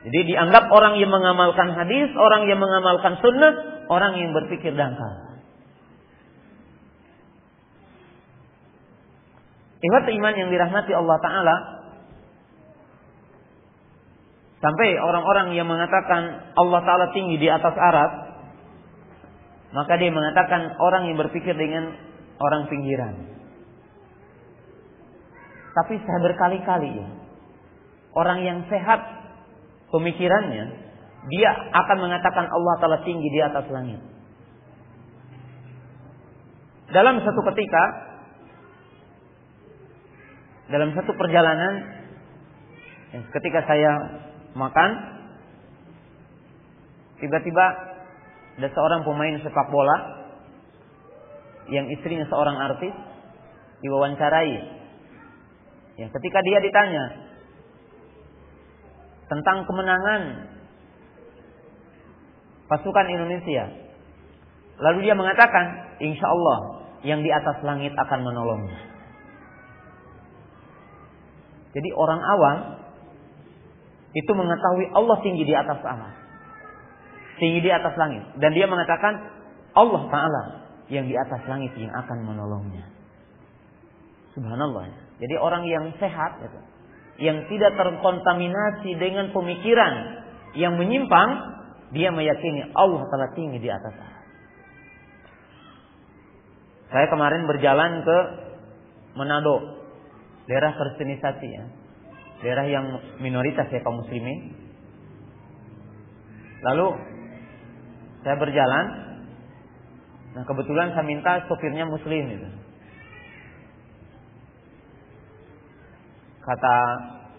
Jadi dianggap orang yang mengamalkan hadis, orang yang mengamalkan sunnah, orang yang berpikir dangkal. Ikhwat iman yang dirahmati Allah Ta'ala, sampai orang-orang yang mengatakan Allah Ta'ala tinggi di atas arsy, maka dia mengatakan orang yang berpikir dengan orang pinggiran. Tapi saya berkali-kali ya, orang yang sehat pemikirannya, dia akan mengatakan Allah Ta'ala tinggi di atas langit. Dalam satu ketika, dalam satu perjalanan, ketika saya makan, tiba-tiba ada seorang pemain sepak bola yang istrinya seorang artis diwawancarai. Ya, ketika dia ditanya tentang kemenangan pasukan Indonesia, lalu dia mengatakan, insya Allah yang di atas langit akan menolongnya. Jadi orang awam itu mengetahui Allah tinggi di atas alam, tinggi di atas langit, dan dia mengatakan Allah Ta'ala yang di atas langit yang akan menolongnya. Subhanallah. Jadi orang yang sehat, yang tidak terkontaminasi dengan pemikiran yang menyimpang, dia meyakini Allah Ta'ala tinggi di atas alam. Saya kemarin berjalan ke Manado, daerah kristenisasi ya, daerah yang minoritas ya kaum muslimin. Lalu saya berjalan, nah kebetulan saya minta sopirnya muslim gitu. Kata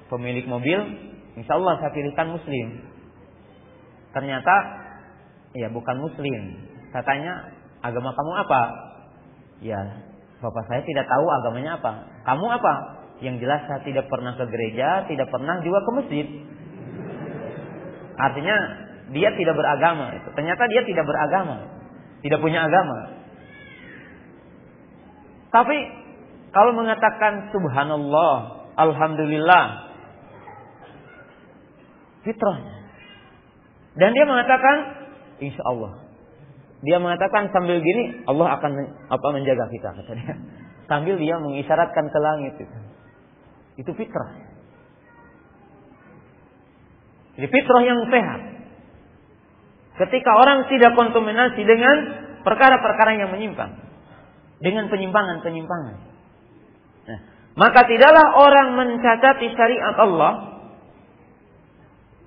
pemilik mobil, insya Allah saya pilihkan muslim. Ternyata ya bukan muslim. Saya tanya, agama kamu apa? Ya, bapak saya tidak tahu agamanya apa. Kamu apa? Yang jelas saya tidak pernah ke gereja, tidak pernah juga ke masjid. Artinya dia tidak beragama. Ternyata dia tidak beragama, tidak punya agama. Tapi kalau mengatakan subhanallah, alhamdulillah, fitrahnya. Dan dia mengatakan insya Allah. Dia mengatakan sambil gini, Allah akan menjaga kita, kata dia. Sambil dia mengisyaratkan ke langit itu. Itu fitrah. Jadi fitrah yang sehat. Ketika orang tidak kontaminasi dengan perkara-perkara yang menyimpang, dengan penyimpangan-penyimpangan. Nah, maka tidaklah orang mencacati syariat Allah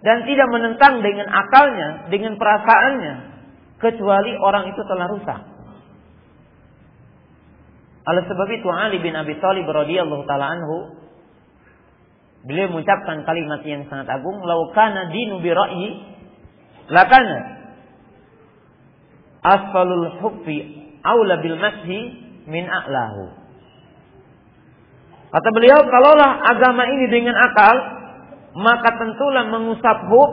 dan tidak menentang dengan akalnya, dengan perasaannya, kecuali orang itu telah rusak. Oleh sebab itu Ali bin Abi Thalib radhiyallahu taala anhu, beliau mengucapkan kalimat yang sangat agung, "Lau kana dinu bi ra'yi, lakana asfalul hubbi aula bil mashi min a'lahu." Kata beliau, kalaulah agama ini dengan akal, maka tentulah mengusap hub,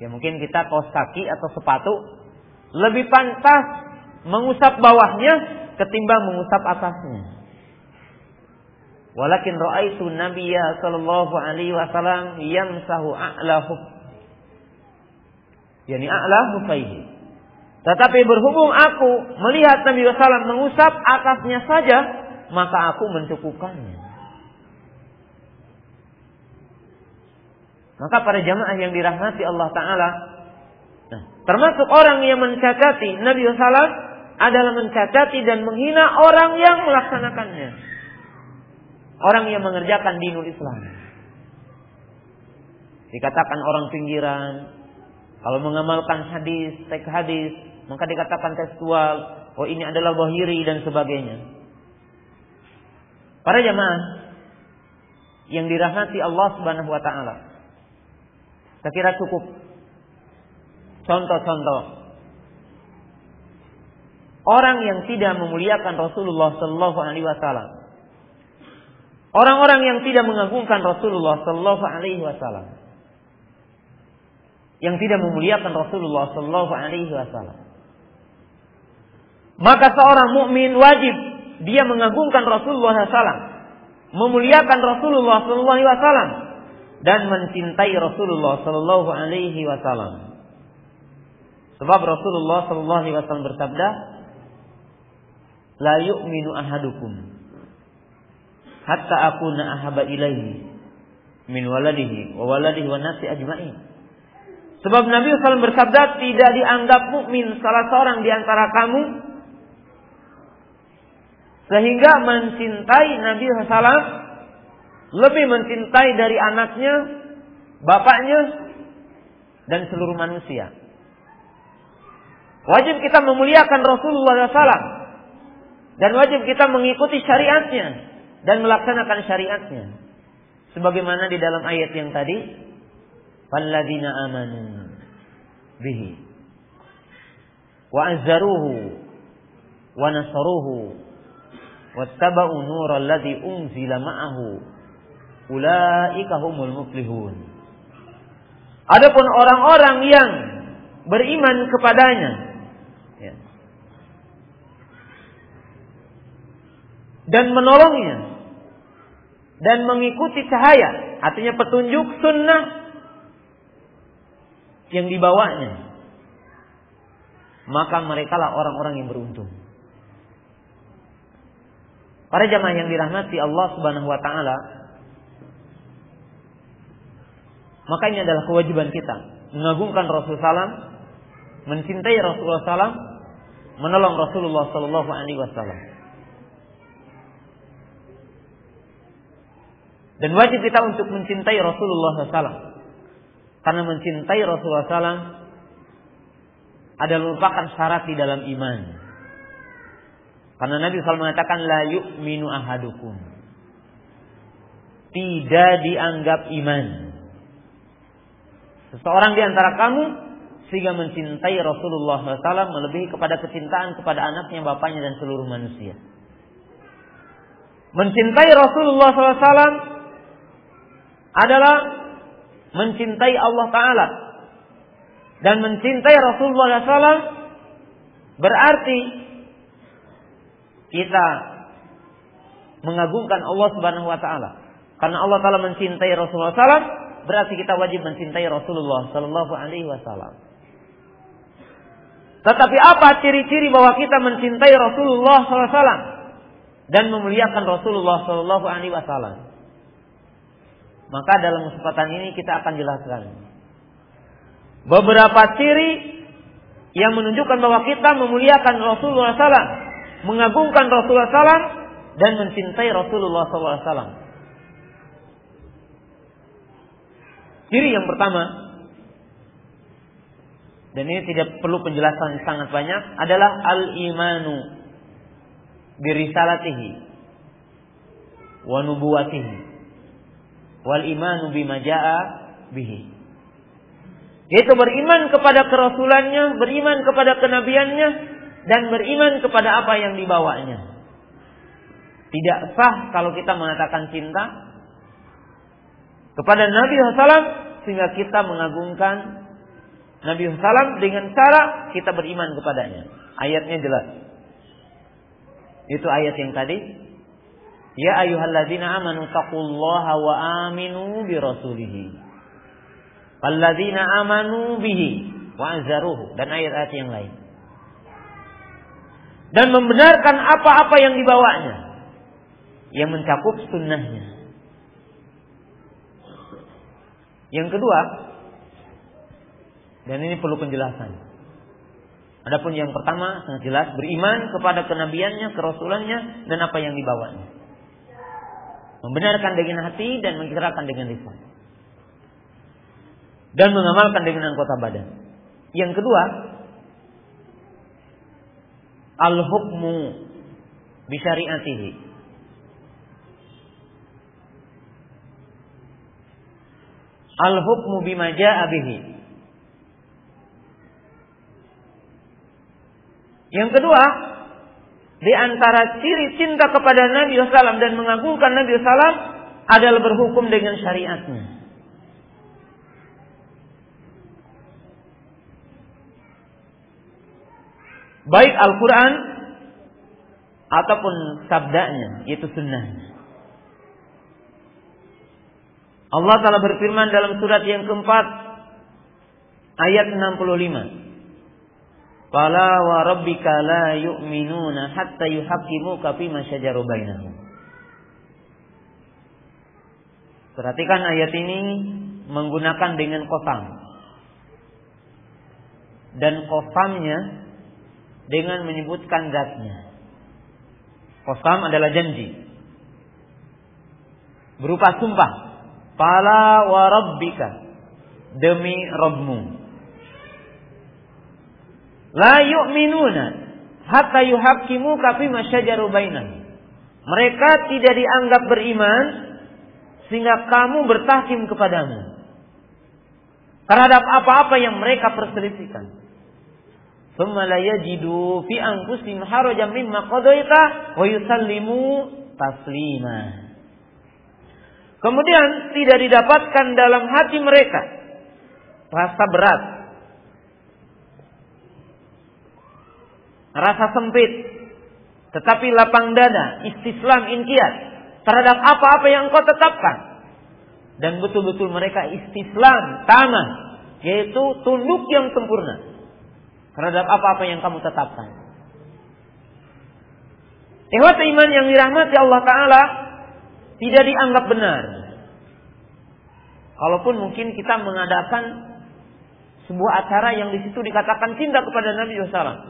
ya mungkin kita kaos kaki atau sepatu, lebih pantas mengusap bawahnya ketimbang mengusap atasnya. Walakin ra'aitu Nabiyya sallallahu alaihi wasallam yamsahu a'lahu, yani a'lahu faihi. Tetapi berhubung aku melihat Nabi sallallahu alaihi wasallam mengusap atasnya saja, maka aku mencukupkannya. Maka para jamaah yang dirahmati Allah Ta'ala, nah, termasuk orang yang mencacati Nabi SAW adalah mencacati dan menghina orang yang melaksanakannya, orang yang mengerjakan dinul Islam. Dikatakan orang pinggiran, kalau mengamalkan hadis, teks hadis, maka dikatakan tekstual, oh ini adalah zahiri dan sebagainya. Para jamaah yang dirahmati Allah Subhanahu wa Ta'ala, saya kira cukup contoh-contoh orang yang tidak memuliakan Rasulullah Sallallahu Alaihi Wasallam, orang-orang yang tidak mengagungkan Rasulullah Sallallahu Alaihi Wasallam, yang tidak memuliakan Rasulullah Sallallahu Alaihi Wasallam. Maka seorang mukmin wajib dia mengagungkan Rasulullah SAW, memuliakan Rasulullah Sallallahu Alaihi Wasallam, dan mencintai Rasulullah Sallallahu Alaihi Wasallam. Sebab Rasulullah Sallallahu Alaihi Wasallam bersabda, "La yu'minu ahadukum hatta akuna ahabba ilaihi min waladihi wa waladihi wan nasi ajma'in. Sebab Nabi SAW bersabda, tidak dianggap mukmin salah seorang di antara kamu sehingga mencintai Nabi SAW lebih mencintai dari anaknya, bapaknya, dan seluruh manusia. Wajib kita memuliakan Rasulullah SAW dan wajib kita mengikuti syariatnya dan melaksanakan syariatnya. Sebagaimana di dalam ayat yang tadi, "Falladzina amanu bihi wa azzaruhu wa nasaruhu wattaba'u nural ladzi unzila ma'ahu ulaika humul muflihun." Adapun orang-orang yang beriman kepadanya dan menolongnya dan mengikuti cahaya, artinya petunjuk sunnah yang dibawanya, maka merekalah orang-orang yang beruntung. Para jamaah yang dirahmati Allah Subhanahu wa taala, maka ini adalah kewajiban kita mengagungkan Rasulullah SAW, mencintai Rasulullah SAW, menolong Rasulullah Sallallahu Alaihi Wasallam. Dan wajib kita untuk mencintai Rasulullah SAW, karena mencintai Rasulullah SAW adalah merupakan syarat di dalam iman. Karena Nabi SAW mengatakan, la yu'minu ahadukum, tidak dianggap iman seseorang di antara kamu sehingga mencintai Rasulullah SAW melebihi kepada kecintaan kepada anaknya, bapaknya, dan seluruh manusia. Mencintai Rasulullah SAW adalah mencintai Allah Ta'ala. Dan mencintai Rasulullah SAW berarti kita mengagungkan Allah Subhanahu wa Ta'ala. Karena Allah Ta'ala mencintai Rasulullah SAW, berarti kita wajib mencintai Rasulullah Sallallahu Alaihi Wasallam. Tetapi apa ciri-ciri bahwa kita mencintai Rasulullah SAW dan memuliakan Rasulullah Sallallahu Alaihi Wasallam? Maka dalam kesempatan ini kita akan jelaskan beberapa ciri yang menunjukkan bahwa kita memuliakan Rasulullah SAW, mengagungkan Rasulullah SAW, dan mencintai Rasulullah SAW. Ciri yang pertama, dan ini tidak perlu penjelasan sangat banyak, adalah al-imanu birisalatihi wa nubuwatihi wal imanu bima jaa bihi. Yaitu beriman kepada kerasulannya, beriman kepada kenabiannya, dan beriman kepada apa yang dibawanya. Tidak sah kalau kita mengatakan cinta kepada Nabi SAW sehingga kita mengagungkan Nabi SAW dengan cara kita beriman kepadanya. Ayatnya jelas. Itu ayat yang tadi, ya ayyuhalladzina amanu taqullaha wa aminu bi rasulih. Alladzina amanu bihi wa azzaruhu, dan ayat-ayat yang lain. Dan membenarkan apa-apa yang dibawanya, yang mencakup sunnahnya. Yang kedua, dan ini perlu penjelasan. Adapun yang pertama sangat jelas, beriman kepada kenabiannya, kerasulannya, dan apa yang dibawanya. Membenarkan dengan hati dan mengikirkan dengan lisan. Dan mengamalkan dengan anggota badan. Yang kedua, al-hukmu bi syari'atihi. Al-hukmu bima jaa'a bihi. Yang kedua, di antara ciri cinta kepada Nabi SAW dan mengagungkan Nabi SAW adalah berhukum dengan syariatnya. Baik Al-Quran ataupun sabdanya, yaitu sunnahnya. Allah Ta'ala berfirman dalam surat yang keempat, ayat 65. Fala wa rabbika la yu'minuna hatta yuhaqqimuka fima syajara bainahum. Perhatikan ayat ini menggunakan dengan qasam. Dan qasamnya dengan menyebutkan zatnya. Qasam adalah janji, berupa sumpah. Fala wa rabbika, demi Rabbmu. La yu'minuna hatta yuhaqqimuka fima syajaru bainahum. Mereka tidak dianggap beriman sehingga kamu bertahkim kepadamu terhadap apa-apa yang mereka perselisihkan. Tsumma la yajidu fi anfusihim harajan mimma qadaita wa yusallimu taslima. Kemudian tidak didapatkan dalam hati mereka rasa berat, rasa sempit, tetapi lapang dada, istislam, inqiyad terhadap apa-apa yang engkau tetapkan. Dan betul-betul mereka istislam, tamah, yaitu tunduk yang sempurna terhadap apa-apa yang kamu tetapkan. Ikhwat iman yang dirahmati Allah Ta'ala, tidak dianggap benar kalaupun mungkin kita mengadakan sebuah acara yang di situ dikatakan cinta kepada Nabi SAW.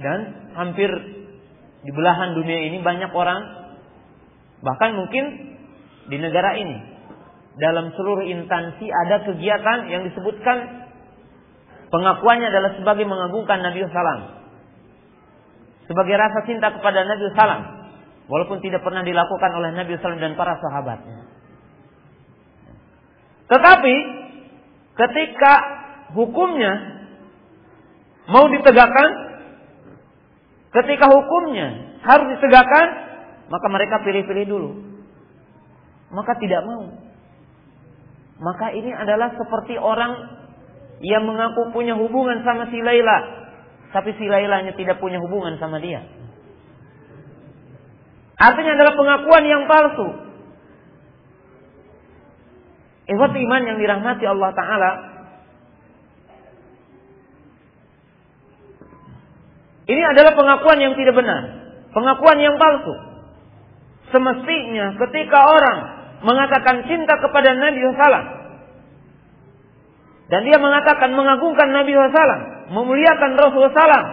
Dan hampir di belahan dunia ini banyak orang, bahkan mungkin di negara ini, dalam seluruh instansi ada kegiatan yang disebutkan pengakuannya adalah sebagai mengagungkan Nabi SAW, sebagai rasa cinta kepada Nabi SAW, walaupun tidak pernah dilakukan oleh Nabi SAW dan para sahabatnya. Tetapi ketika hukumnya mau ditegakkan, ketika hukumnya harus ditegakkan, maka mereka pilih-pilih dulu. Maka tidak mau. Maka ini adalah seperti orang yang mengaku punya hubungan sama si Laila, tapi si Lailanya tidak punya hubungan sama dia. Artinya adalah pengakuan yang palsu. Ikhwat iman yang dirahmati Allah Ta'ala, ini adalah pengakuan yang tidak benar, pengakuan yang palsu. Semestinya ketika orang mengatakan cinta kepada Nabi SAW dan dia mengatakan mengagungkan Nabi SAW, memuliakan Rasulullah SAW,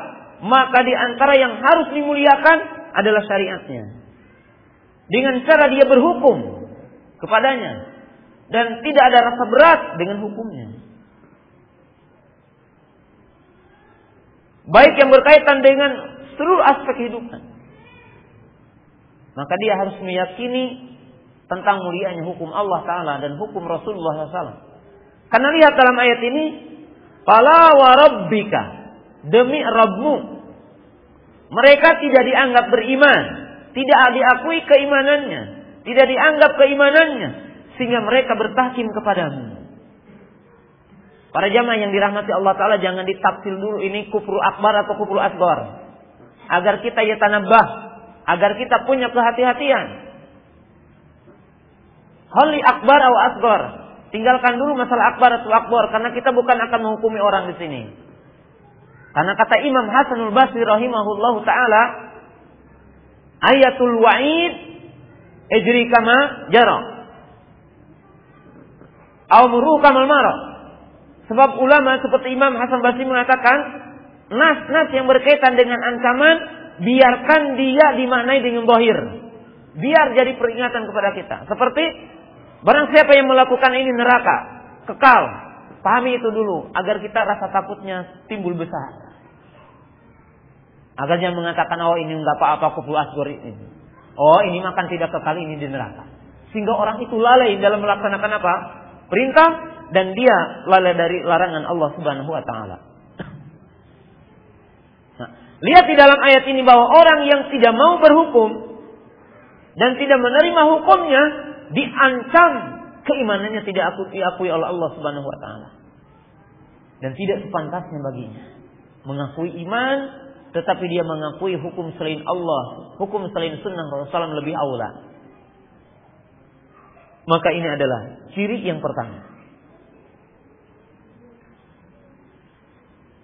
maka di antara yang harus dimuliakan adalah syariatnya, dengan cara dia berhukum kepadanya dan tidak ada rasa berat dengan hukumnya, baik yang berkaitan dengan seluruh aspek kehidupan. Maka dia harus meyakini tentang mulianya hukum Allah Ta'ala dan hukum Rasulullah SAW. Karena lihat dalam ayat ini, fala wa rabbika, demi Rabbmu. Mereka tidak dianggap beriman, tidak diakui keimanannya, tidak dianggap keimanannya, sehingga mereka bertahkim kepadamu. Para jamaah yang dirahmati Allah Ta'ala, jangan ditafsir dulu ini kufru akbar atau kufru asghar, agar kita yatanabah, agar kita punya kehati-hatian. Hali akbar atau asghar, tinggalkan dulu masalah akbar atau akbar, karena kita bukan akan menghukumi orang di sini. Karena kata Imam Hasanul Basri rahimahullahu taala, ayatul wa'id ijri kama jara aw muru kamal mara. Sebab ulama seperti Imam Hasan Basri mengatakan, nas-nas yang berkaitan dengan ancaman biarkan dia dimaknai dengan zahir, biar jadi peringatan kepada kita. Seperti barang siapa yang melakukan ini neraka kekal, pahami itu dulu agar kita rasa takutnya timbul besar. Agar jangan mengatakan, oh ini enggak apa-apa kufur asghar ini. Oh ini makan tidak kekal, ini di neraka. Sehingga orang itu lalai dalam melaksanakan apa? Perintah, dan dia lalai dari larangan Allah Subhanahu wa taala. Nah, lihat di dalam ayat ini bahwa orang yang tidak mau berhukum dan tidak menerima hukumnya diancam keimanannya tidak diakui oleh Allah Subhanahu wa taala. Dan tidak sepantasnya baginya mengakui iman, tetapi dia mengakui hukum selain Allah, hukum selain sunnah Rasulullah lebih aula. Maka ini adalah ciri yang pertama.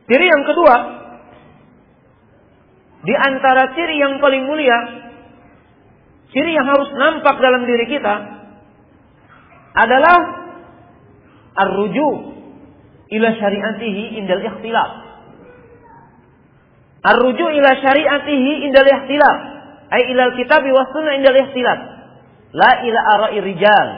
Ciri yang kedua, di antara ciri yang paling mulia, ciri yang harus nampak dalam diri kita adalah ar-ruju' ila syari'atihi indal ikhtilaf. Ar-ruju' ila syari'atihi indal ikhtilaf, ay ila al-kitabi was sunnah indal ikhtilaf, la ila ara'i rijal.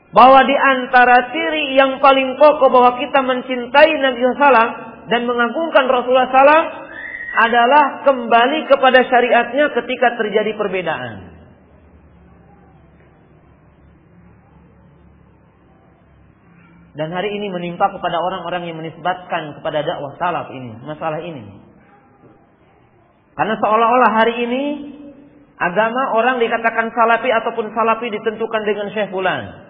Bahwa di antara ciri yang paling pokok bahwa kita mencintai Nabi SAW dan mengagungkan Rasulullah SAW adalah kembali kepada syariatnya ketika terjadi perbedaan. Dan hari ini menimpa kepada orang-orang yang menisbatkan kepada dakwah salaf ini, masalah ini. Karena seolah-olah hari ini agama orang dikatakan salafi ataupun salafi ditentukan dengan Syekh Fulan.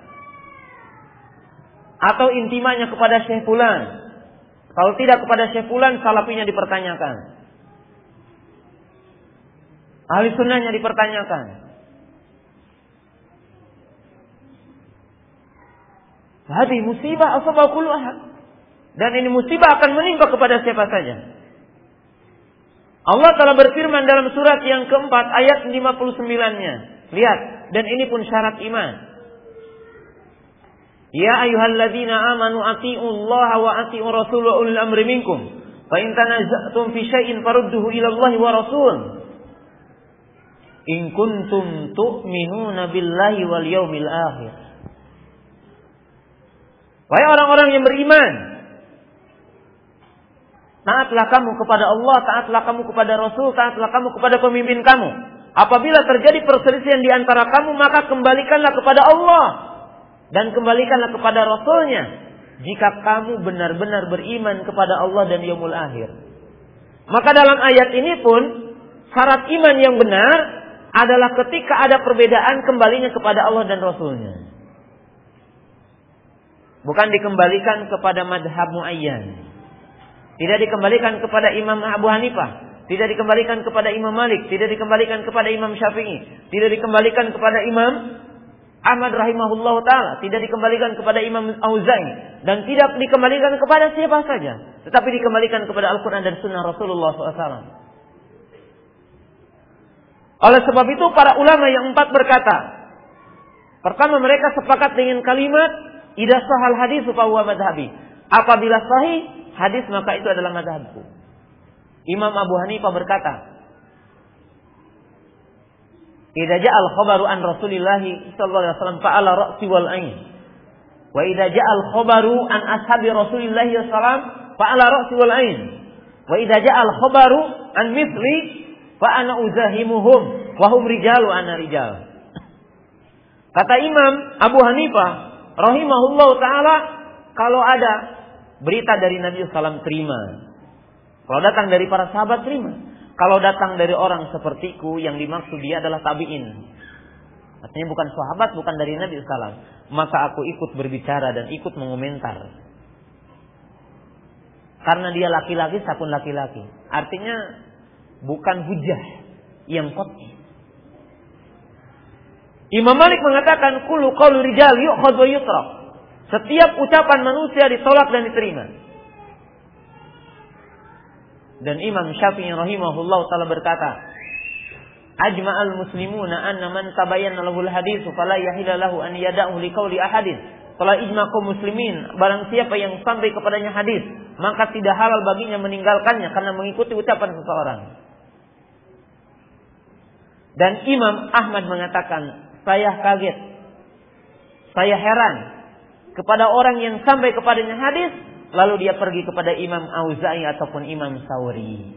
Atau intimanya kepada Syekh Fulan. Kalau tidak kepada Syekh Fulan, salafinya dipertanyakan. Ahli sunnahnya dipertanyakan. Hadi musibah asaba kullu ahad. Dan ini musibah akan menimpa kepada siapa saja. Allah telah berfirman dalam surat yang keempat ayat 59-nya. Lihat, dan ini pun syarat iman. Ya ayyuhalladzina amanu atiiullaha wa atiiur rasul wa ulil amri minkum. Fa in tanaza'tum fi syai'in farudduhu ila Allahi wa rasul. In kuntum tu'minuna billahi wal yaumil akhir. Wahai orang-orang yang beriman, taatlah kamu kepada Allah, taatlah kamu kepada Rasul, taatlah kamu kepada pemimpin kamu. Apabila terjadi perselisihan di antara kamu, maka kembalikanlah kepada Allah dan kembalikanlah kepada Rasulnya jika kamu benar-benar beriman kepada Allah dan yaumul akhir. Maka dalam ayat ini pun syarat iman yang benar adalah ketika ada perbedaan kembalinya kepada Allah dan Rasulnya. Bukan dikembalikan kepada madhab muayyan. Tidak dikembalikan kepada Imam Abu Hanifah. Tidak dikembalikan kepada Imam Malik. Tidak dikembalikan kepada Imam Syafi'i. Tidak dikembalikan kepada Imam Ahmad rahimahullah ta'ala. Tidak dikembalikan kepada Imam Auza'i. Dan tidak dikembalikan kepada siapa saja. Tetapi dikembalikan kepada Al-Quran dan Sunnah Rasulullah SAW. Oleh sebab itu para ulama yang empat berkata. Pertama, mereka sepakat dengan kalimat idza sahal hadis fa huwa madhhabi. Apabila sahih hadis maka itu adalah madhabku. Imam Abu Hanifah berkata, idza ja'al khabaru an Rasulillah sallallahu alaihi wasallam fa ala ra'si wal ain. Wa idza ja'al khabaru an ashabi Rasulillah sallallahu alaihi wasallam fa ala ra'si wal ain. Wa idza ja'al khabaru an mithli fa ana uzahimuhum wa hum rijalu ana rijal. Kata Imam Abu Hanifah rahimahullah ta'ala, kalau ada berita dari Nabi SAW terima. Kalau datang dari para sahabat terima. Kalau datang dari orang sepertiku yang dimaksud dia adalah tabi'in. Artinya bukan sahabat, bukan dari Nabi SAW. Maka aku ikut berbicara dan ikut mengomentar. Karena dia laki-laki, saya pun laki-laki. Artinya bukan hujah yang qat'i. Imam Malik mengatakan kullu qaulu rijal yu'khadh wa yutrak. Setiap ucapan manusia ditolak dan diterima. Dan Imam Syafi'i rahimahullah taala berkata, ajma'al muslimuna anna man tabayyana lahu al-hadits fala yahilla lahu an yada'u li qawli ahadin. Telah ijma' kaum muslimin, barang siapa yang sampai kepadanya hadis, maka tidak halal baginya meninggalkannya karena mengikuti ucapan seseorang. Dan Imam Ahmad mengatakan, saya kaget, saya heran kepada orang yang sampai kepadanya hadis, lalu dia pergi kepada Imam Auza'i ataupun Imam Sawri.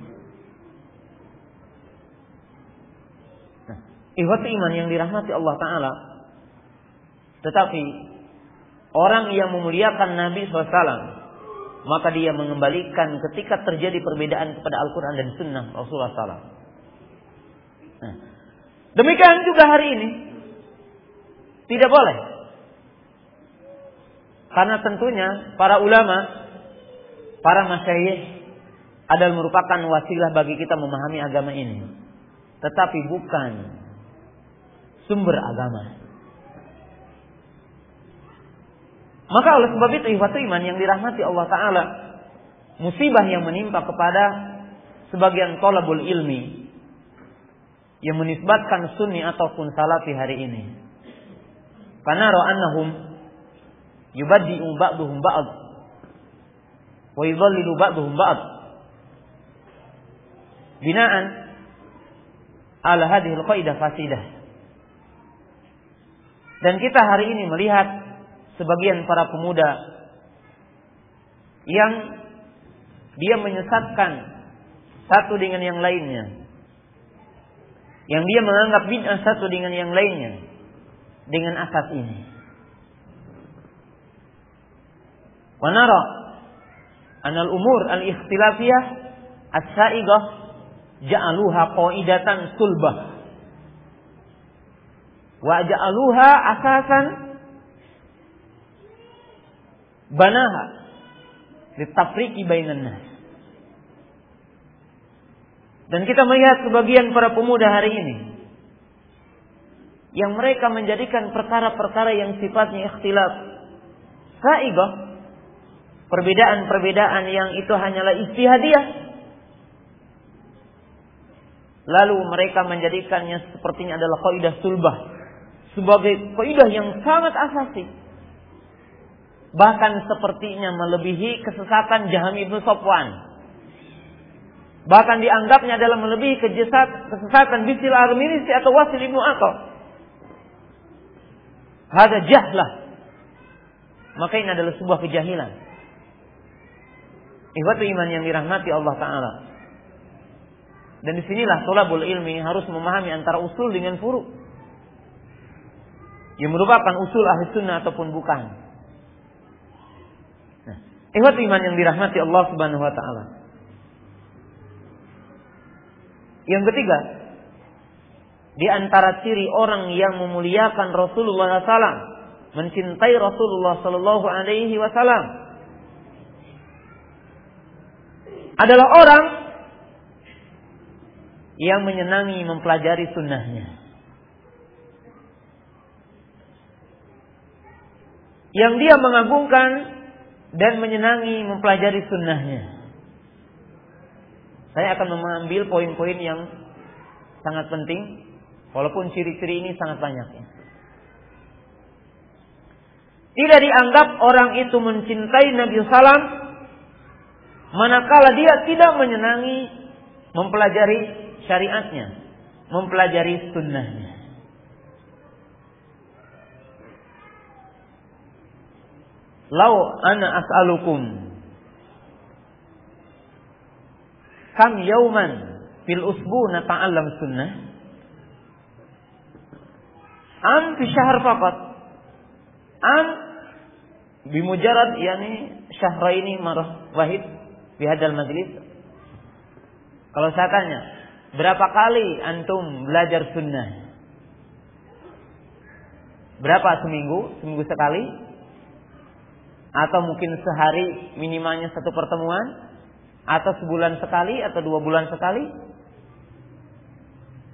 Nah, ikhwati iman yang dirahmati Allah Ta'ala. Tetapi orang yang memuliakan Nabi SAW, maka dia mengembalikan ketika terjadi perbedaan kepada Al-Quran dan Sunnah Rasulullah SAW. Nah, demikian juga hari ini. Tidak boleh. Karena tentunya para ulama, para masyayikh adalah merupakan wasilah bagi kita memahami agama ini. Tetapi bukan sumber agama. Maka oleh sebab itu ikhwatu iman yang dirahmati Allah Ta'ala, musibah yang menimpa kepada sebagian thalabul ilmi yang menisbatkan sunni ataupun salafi hari ini. Karena ra'annahum yubaddi'u ba'duhum ba'd wa yudhallilu ba'duhum ba'd. Binaan ala hadhihi al-qaidah fasidah. Dan kita hari ini melihat sebagian para pemuda yang dia menyesatkan satu dengan yang lainnya. Yang dia menganggap bid'ah satu dengan yang lainnya. Dengan asas ini. Wa nara anal umur al-ikhtilafiyah as-sa'ighah ja'aluha qaidatan sulbah. Wa ja'aluha asasan banaha litafriqi bainan nas. Dan kita melihat sebagian para pemuda hari ini yang mereka menjadikan perkara-perkara yang sifatnya ikhtilaf sa'ighah, perbedaan-perbedaan yang itu hanyalah ijtihadiyah, lalu mereka menjadikannya sepertinya adalah kaidah sulbah, sebagai kaidah yang sangat asasi, bahkan sepertinya melebihi kesesatan Jahm ibn Safwan. Bahkan dianggapnya adalah melebihi kesesatan Bishr al-Arminisi atau Wasil ibn Aqil. Hada jahlah. Maka ini adalah sebuah kejahilan. Ikhwatu iman yang dirahmati Allah Ta'ala. Dan disinilah thalabul ilmi harus memahami antara usul dengan furu'. Yang merupakan usul ahli sunnah ataupun bukan. Nah, ikhwatu iman yang dirahmati Allah Subhanahu Wa Ta'ala. Yang ketiga, di antara ciri orang yang memuliakan Rasulullah SAW, mencintai Rasulullah Sallallahu Alaihi Wasallam, adalah orang yang menyenangi mempelajari sunnahnya, yang dia mengagungkan dan menyenangi mempelajari sunnahnya. Saya akan mengambil poin-poin yang sangat penting, walaupun ciri-ciri ini sangat banyak. Tidak dianggap orang itu mencintai Nabi SAW manakala dia tidak menyenangi mempelajari syariatnya, mempelajari sunnahnya. Lau ana as'alukum kam yauman fil usbu nata'allam sunnah am fi syahr faqat am bimujarad yani syahraini marah wahid fi hadzal majlis. Kalau saya tanya, berapa kali antum belajar sunnah? Berapa seminggu? Seminggu sekali? Atau mungkin sehari minimalnya satu pertemuan? Atau sebulan sekali atau 2 bulan sekali?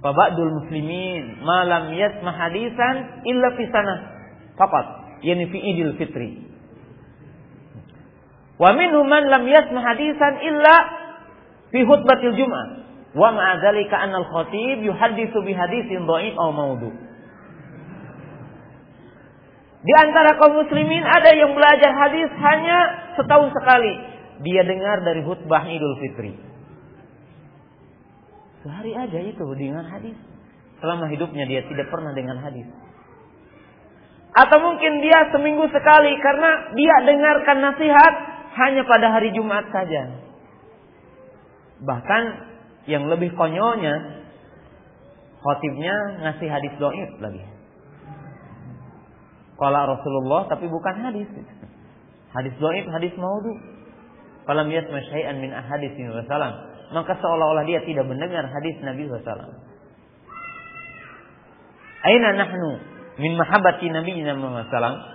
Fa ba'dul muslimin ma lam yasma hadisan illa fi sanah faqat, yani fi idil fitri. Wa minhum man lam yasma hadisan illa fi khutbatil jum'ah. Wa ma'a dzalika anna al-khatib yuhadditsu bi haditsin dha'if aw maudhu. Di antara kaum muslimin ada yang belajar hadis hanya setahun sekali. Dia dengar dari khutbah Idul Fitri. Sehari aja itu dengar hadis. Selama hidupnya dia tidak pernah dengar hadis. Atau mungkin dia seminggu sekali karena dia dengarkan nasihat hanya pada hari Jumat saja. Bahkan yang lebih konyolnya, khotibnya ngasih hadis dhaif lagi. Qala Rasulullah tapi bukan hadis. Hadis dhaif, hadis maudhu. Falam yasma syai'an min ahadits Nabi sallallahu, maka seolah-olah dia tidak mendengar hadis Nabi sallallahu. Aina nahnu min mahabbati nabiyina sallallahu?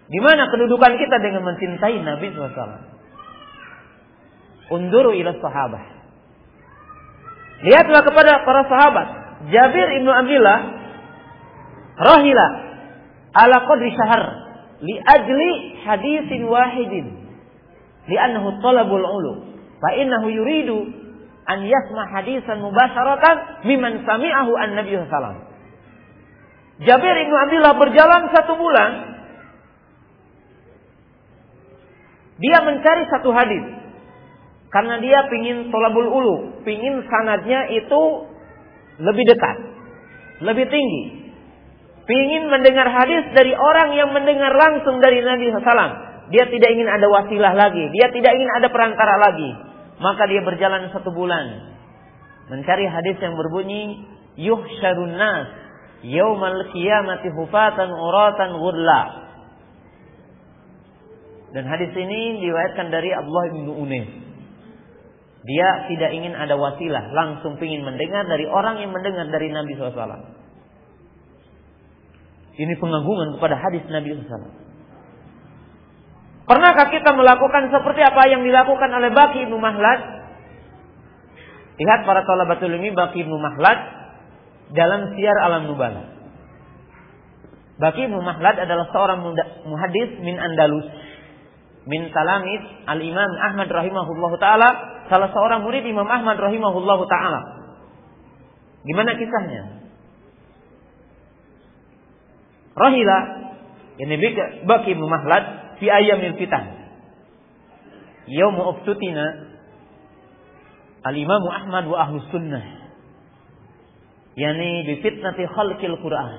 Di mana kedudukan kita dengan mencintai Nabi sallallahu? Unduru ila sahabah. Lihatlah kepada para sahabat. Jabir ibnu Abdullah rahila ala qadri syahr li ajli hadisin wahidin. Li'annahu talabul ulu fa innahu yuridu an yasma hadisan mubasharatan mimman sami'ahu an-nabi sallallahu alaihi wasallam. Jabir bin Abdullah berjalan 1 bulan. Dia mencari satu hadis. Karena dia pingin tolabul ulu, pingin sanadnya itu lebih dekat, lebih tinggi. Pingin mendengar hadis dari orang yang mendengar langsung dari Nabi SAW. Dia tidak ingin ada wasilah lagi, dia tidak ingin ada perantara lagi. Maka dia berjalan 1 bulan mencari hadis yang berbunyi yuhsyarun nas yaumal qiyamati hufatan uratan ghurla. Dan hadis ini diriwayatkan dari Abdullah bin Unais. Dia tidak ingin ada wasilah, langsung ingin mendengar dari orang yang mendengar dari Nabi SAW. Ini pengagungan kepada hadis Nabi SAW. Pernahkah kita melakukan seperti apa yang dilakukan oleh Baqi bin Makhlad? Lihat para thalabatul ilmi, Baqi bin Makhlad dalam Syiar Alam Nubala. Baqi bin Makhlad adalah seorang muhaddis min Andalus, min talamid al-Imam Ahmad rahimahullahu taala, salah seorang murid Imam Ahmad rahimahullahu taala. Gimana kisahnya? Rahila, ini Baqi bin Makhlad fi ayyamil fitan. Yaum uftutina al-Imam Ahmad wa ahlus sunnah. Yani bi fitnati khalqil Quran.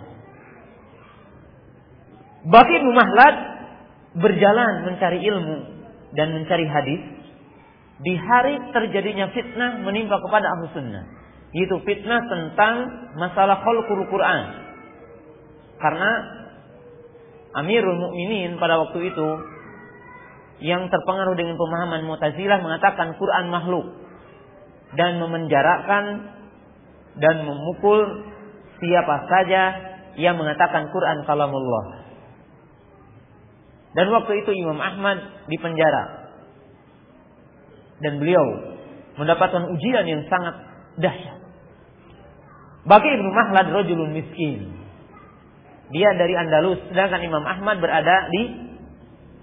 Baqi bin Makhlad berjalan mencari ilmu dan mencari hadis di hari terjadinya fitnah menimpa kepada ahlus sunnah. Yaitu fitnah tentang masalah khalqul Quran. Karena Amirul Mukminin pada waktu itu yang terpengaruh dengan pemahaman Mu'tazilah mengatakan Quran makhluk dan memenjarakan dan memukul siapa saja yang mengatakan Quran kalamullah. Dan waktu itu Imam Ahmad dipenjara dan beliau mendapatkan ujian yang sangat dahsyat. Baqi bin Makhlad rajulun miskin. Dia dari Andalus, sedangkan Imam Ahmad berada di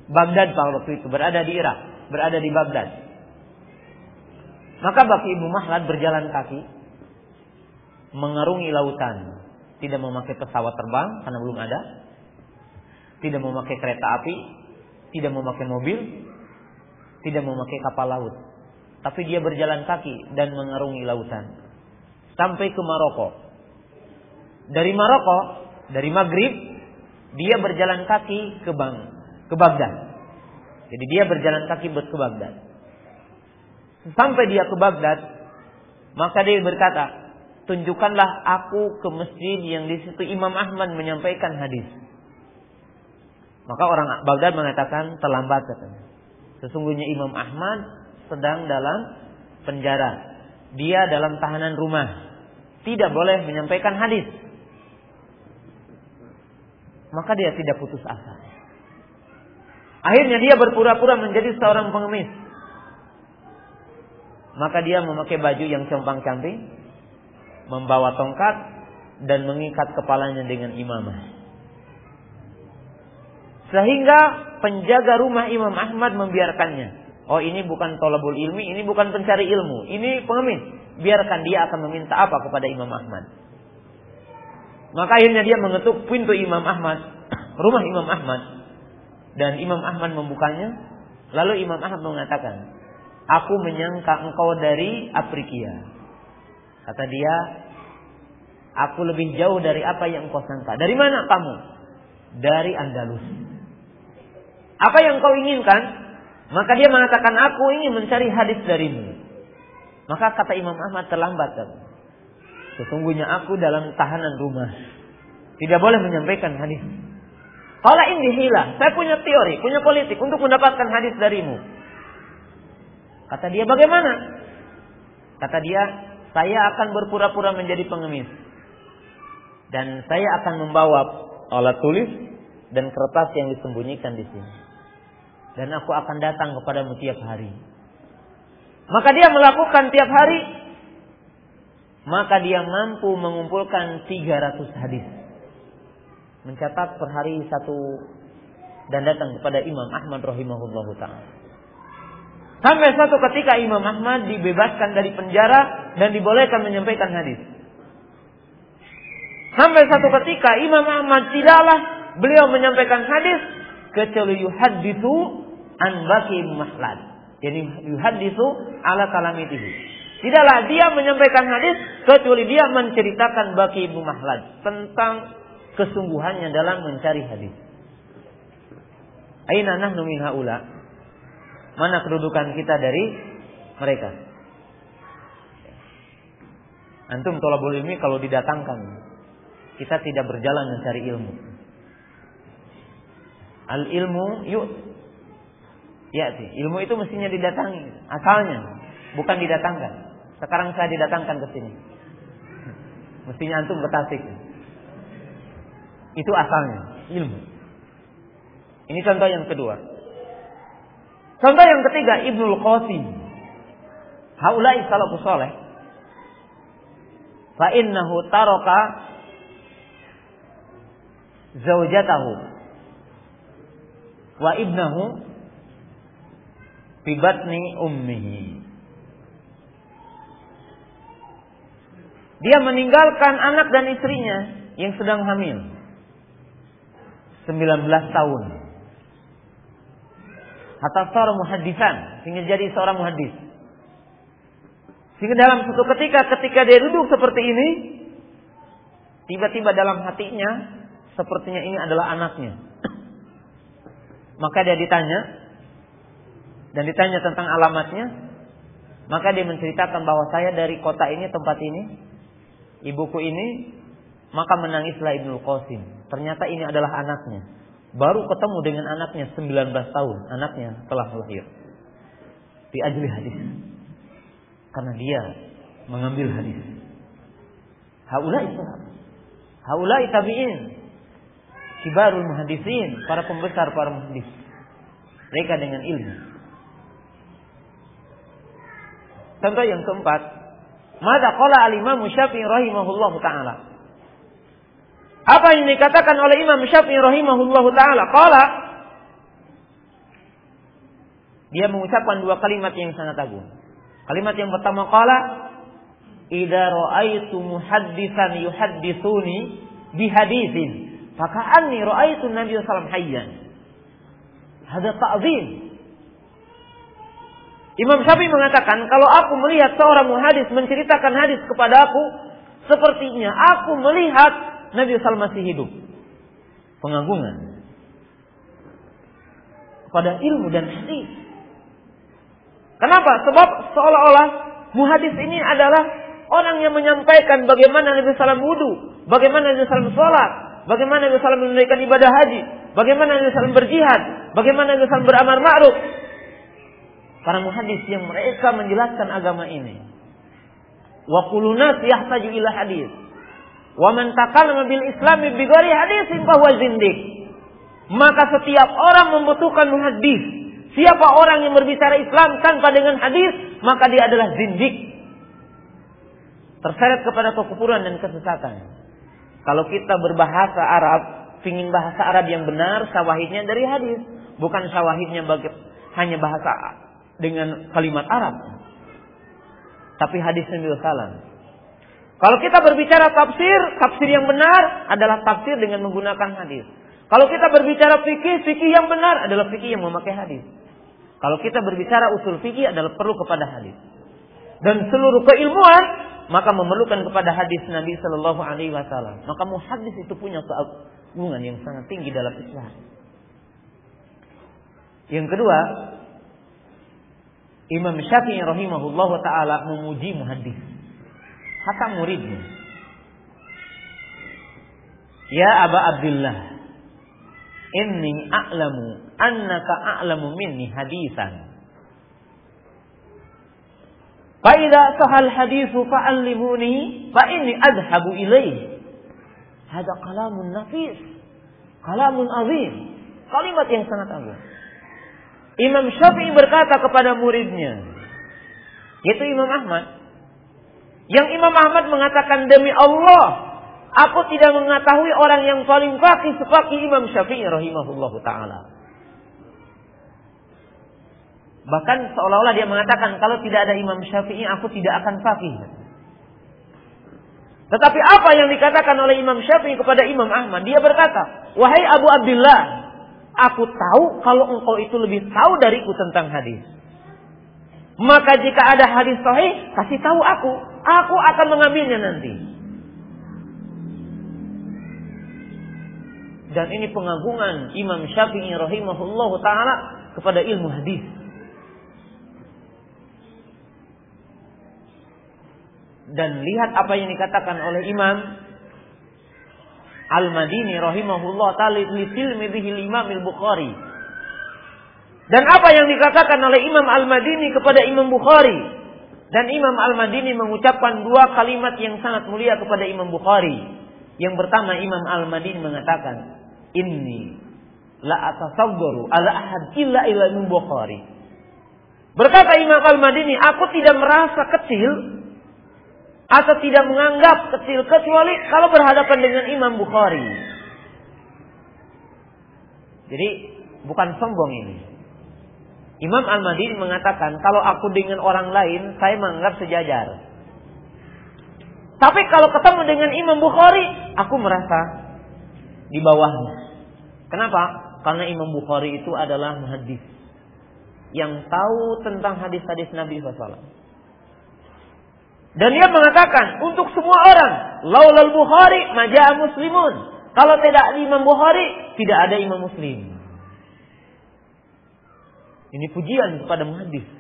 Baghdad pada waktu itu, berada di Irak, berada di Baghdad. Maka Baqi bin Makhlad berjalan kaki mengarungi lautan, tidak memakai pesawat terbang karena belum ada, tidak memakai kereta api, tidak memakai mobil, tidak memakai kapal laut, tapi dia berjalan kaki dan mengarungi lautan sampai ke Maroko. Dari Maroko, dari Maghrib, dia berjalan kaki ke Baghdad. Jadi dia berjalan kaki ke Baghdad. Sampai dia ke Baghdad, maka dia berkata, tunjukkanlah aku ke masjid yang di situ Imam Ahmad menyampaikan hadis. Maka orang Baghdad mengatakan terlambat katanya. Sesungguhnya Imam Ahmad sedang dalam penjara. Dia dalam tahanan rumah, tidak boleh menyampaikan hadis. Maka dia tidak putus asa. Akhirnya dia berpura-pura menjadi seorang pengemis. Maka dia memakai baju yang compang-camping, membawa tongkat dan mengikat kepalanya dengan imamah. Sehingga penjaga rumah Imam Ahmad membiarkannya. Oh, ini bukan thalabul ilmi, ini bukan pencari ilmu, ini pengemis. Biarkan dia akan meminta apa kepada Imam Ahmad. Maka akhirnya dia mengetuk pintu Imam Ahmad, rumah Imam Ahmad, dan Imam Ahmad membukanya. Lalu Imam Ahmad mengatakan, aku menyangka engkau dari Afrika. Kata dia, aku lebih jauh dari apa yang engkau sangka. Dari mana kamu? Dari Andalus. Apa yang kau inginkan? Maka dia mengatakan, aku ingin mencari hadis darimu. Maka kata Imam Ahmad, terlambat kan? Sesungguhnya aku dalam tahanan rumah, tidak boleh menyampaikan hadis. Qala inni hila, saya punya teori, punya politik untuk mendapatkan hadis darimu. Kata dia, bagaimana? Kata dia, saya akan berpura-pura menjadi pengemis. Dan saya akan membawa alat tulis dan kertas yang disembunyikan di sini. Dan aku akan datang kepadamu tiap hari. Maka dia melakukan tiap hari. Maka dia mampu mengumpulkan 300 hadis. Mencatat per hari 1 dan datang kepada Imam Ahmad rahimahullahu ta'ala. Sampai suatu ketika Imam Ahmad dibebaskan dari penjara dan dibolehkan menyampaikan hadis. Sampai suatu ketika Imam Ahmad tidaklah beliau menyampaikan hadis kecuali yuhadditsu an Baqi bin Makhlad. Jadi yuhadditsu ala kalamitihi. Tidaklah dia menyampaikan hadis kecuali dia menceritakan Baqi bin Makhlad tentang kesungguhannya dalam mencari hadis. Aina nahnu min haula? Mana kedudukan kita dari mereka? Antum thalabul ilmi kalau didatangkan, kita tidak berjalan mencari ilmu. Al ilmu ya'ti. Ilmu itu mestinya didatangi, asalnya, bukan didatangkan. Sekarang saya didatangkan ke sini. Mestinya antum ke Tasik. Itu asalnya, ilmu. Ini contoh yang kedua. Contoh yang ketiga, Ibnul Qasim. Haula'i salafus saleh. Fa innahu taraka zaujatahu wa ibnahu fi batni ummihi. Dia meninggalkan anak dan istrinya yang sedang hamil 19 tahun. Hatta seorang muhaddisan, sehingga jadi seorang muhaddis. Sehingga dalam suatu ketika dia duduk seperti ini, tiba-tiba dalam hatinya sepertinya ini adalah anaknya. Maka dia ditanya, dan ditanya tentang alamatnya. Maka dia menceritakan bahwa saya dari kota ini, tempat ini, ibuku ini. Maka menangislah Ibnul Qasim. Ternyata ini adalah anaknya. Baru ketemu dengan anaknya 19 tahun. Anaknya telah lahir. Di ajli hadis. Karena dia mengambil hadis. Haula'i tabi'in. Kibarul muhaddisin. Para pembesar, para muhaddis. Mereka dengan ilmu. Contoh yang keempat. Mada qala al-Imam Syafi'i rahimahullahu ta'ala. Apa yang dikatakan oleh Imam Syafi'i rahimahullahu ta'ala? Qala. Dia mengucapkan dua kalimat yang sangat agung. Kalimat yang pertama qala. Idza ra'aitu muhaddisan yuhadditsuni bihaditsin faka'anni ra'aitu Nabi sallallahu alaihi wasallam hayyan. Hada ta'zim. Imam Syafi'i mengatakan, kalau aku melihat seorang muhadis menceritakan hadis kepada aku, sepertinya aku melihat Nabi SAW masih hidup. Pengagungan pada ilmu dan hadis. Kenapa? Sebab seolah-olah muhadis ini adalah orang yang menyampaikan bagaimana Nabi SAW wudu, bagaimana Nabi SAW sholat, bagaimana Nabi SAW menunaikan ibadah haji, bagaimana Nabi SAW berjihad, bagaimana Nabi SAW beramar ma'ruf. Para muhadis yang mereka menjelaskan agama ini. Wa kullu nas yahtaju ila hadis. Wa man takallama bil islami bi ghairi hadisin fa huwa zindiq. Maka setiap orang membutuhkan muhaddis. Siapa orang yang berbicara Islam tanpa dengan hadis, maka dia adalah zindiq. Terseret kepada kekufuran dan kesesatan. Kalau kita berbahasa Arab, ingin bahasa Arab yang benar, syawahidnya dari hadis, bukan syawahidnya hanya bahasa dengan kalimat Arab. Tapi hadis Nabi sallallahu. Kalau kita berbicara tafsir yang benar adalah tafsir dengan menggunakan hadis. Kalau kita berbicara fikih yang benar adalah fikih yang memakai hadis. Kalau kita berbicara usul fikih adalah perlu kepada hadis. Dan seluruh keilmuan maka memerlukan kepada hadis Nabi Sallallahu Alaihi Wasallam. Maka muhaddis itu punya keagungan yang sangat tinggi dalam Islam. Yang kedua, Imam Syafi'i rahimahullahu taala memuji muhaddis. Kata muridnya, ya Aba Abdullah, inni a'lamu annaka a'lamu minni hadisan. Fa idza sahal haditsu fa'allimuni fa inni adhhabu ilayhi. Hada kalamun nafis, kalamun azim. Kalimat yang sangat agung. Imam Syafi'i berkata kepada muridnya, yaitu Imam Ahmad. Yang Imam Ahmad mengatakan, demi Allah, aku tidak mengetahui orang yang paling faqih seperti Imam Syafi'i rahimahullahu ta'ala. Bahkan seolah-olah dia mengatakan, kalau tidak ada Imam Syafi'i, aku tidak akan faqih. Tetapi apa yang dikatakan oleh Imam Syafi'i kepada Imam Ahmad? Dia berkata, wahai Abu Abdullah, aku tahu kalau engkau itu lebih tahu dariku tentang hadis. Maka jika ada hadis sahih, kasih tahu aku. Aku akan mengambilnya nanti. Dan ini pengagungan Imam Syafi'i rahimahullahu ta'ala kepada ilmu hadis. Dan lihat apa yang dikatakan oleh Imam Al-Madini rahimahullah ta'ala li tilmidhihi Imam Al-Bukhari. Dan apa yang dikatakan oleh Imam Al-Madini kepada Imam Bukhari. Dan Imam Al-Madini mengucapkan dua kalimat yang sangat mulia kepada Imam Bukhari. Yang pertama, Imam Al-Madini mengatakan, inni la atasawwaru ala ahad illa Imam Bukhari. Berkata Imam Al-Madini, aku tidak merasa kecil atau tidak menganggap kecil kecuali kalau berhadapan dengan Imam Bukhari. Jadi bukan sombong ini. Imam Al-Madini mengatakan, kalau aku dengan orang lain saya menganggap sejajar. Tapi kalau ketemu dengan Imam Bukhari, aku merasa di bawahnya. Kenapa? Karena Imam Bukhari itu adalah muhaddits yang tahu tentang hadis-hadis Nabi SAW. Dan dia mengatakan, untuk semua orang, laulal Bukhari maja'a muslimun. Kalau tidak ada Imam Bukhari, tidak ada Imam Muslim. Ini pujian kepada muhaddits.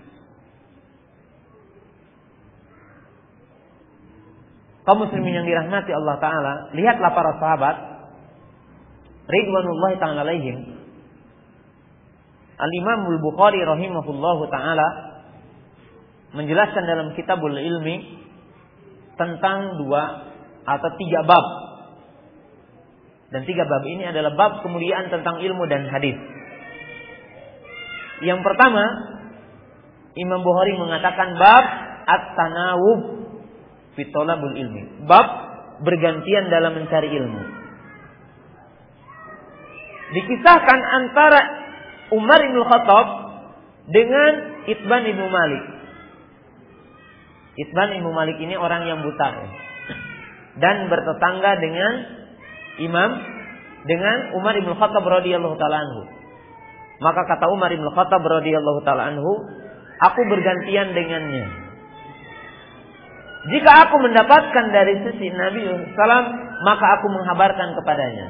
Kaum muslimin yang dirahmati Allah Ta'ala, lihatlah para sahabat ridwanullahi ta'ala alaihim. Al-Imam Al-Bukhari rahimahullahu ta'ala menjelaskan dalam Kitabul Ilmi tentang 2 atau 3 bab. Dan 3 bab ini adalah bab kemuliaan tentang ilmu dan hadis. Yang pertama, Imam Bukhari mengatakan bab at-tanawub fi thalabul ilmi. Bab bergantian dalam mencari ilmu. Dikisahkan antara Umar bin Khattab dengan Itban bin Malik. Itban bin Malik ini orang yang buta dan bertetangga dengan Umar bin Khattab radhiyallahu taala anhu. Maka kata Umar bin Khattab radhiyallahu taala anhu, aku bergantian dengannya. Jika aku mendapatkan dari sisi Nabi SAW, maka aku menghabarkan kepadanya.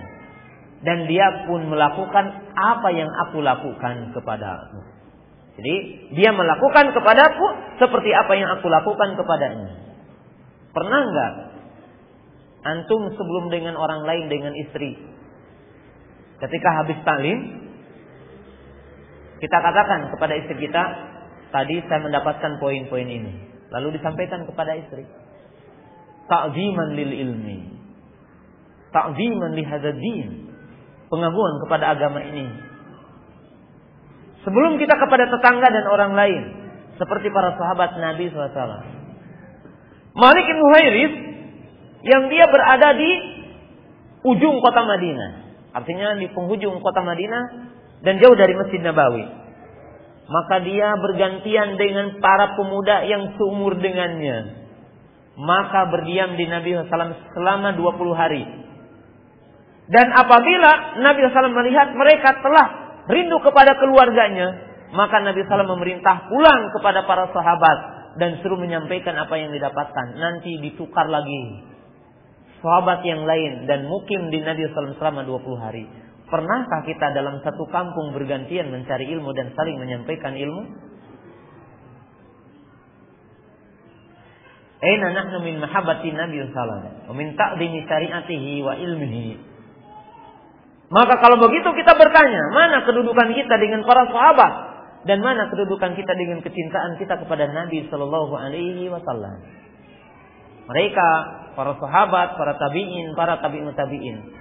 Dan dia pun melakukan apa yang aku lakukan kepadamu. Jadi dia melakukan kepadaku seperti apa yang aku lakukan kepadanya. Pernah enggak antum sebelum dengan orang lain, dengan istri, ketika habis taklim, kita katakan kepada istri kita, tadi saya mendapatkan poin-poin ini. Lalu disampaikan kepada istri. Ta'ziman lil ilmi. Ta'ziman li hadzal din. Pengagungan kepada agama ini. Sebelum kita kepada tetangga dan orang lain, seperti para sahabat Nabi SAW. Malik bin Huwairis yang dia berada di ujung kota Madinah. Artinya di penghujung kota Madinah dan jauh dari Masjid Nabawi. Maka dia bergantian dengan para pemuda yang seumur dengannya. Maka berdiam di Nabi SAW selama 20 hari. Dan apabila Nabi SAW melihat mereka telah rindu kepada keluarganya, maka Nabi SAW memerintah pulang kepada para sahabat dan suruh menyampaikan apa yang didapatkan. Nanti ditukar lagi sahabat yang lain dan mukim di Nabi SAW selama 20 hari. Pernahkah kita dalam satu kampung bergantian mencari ilmu dan saling menyampaikan ilmu? Aina nahnu min mahabbati Nabi sallallahu alaihi wasallam wa min ta'dhimi syari'atihi wa ilmihi. Maka kalau begitu kita bertanya, mana kedudukan kita dengan para sahabat dan mana kedudukan kita dengan kecintaan kita kepada Nabi sallallahu alaihi wasallam? Mereka, para sahabat, para tabi'in, para tabi'ut tabi'in,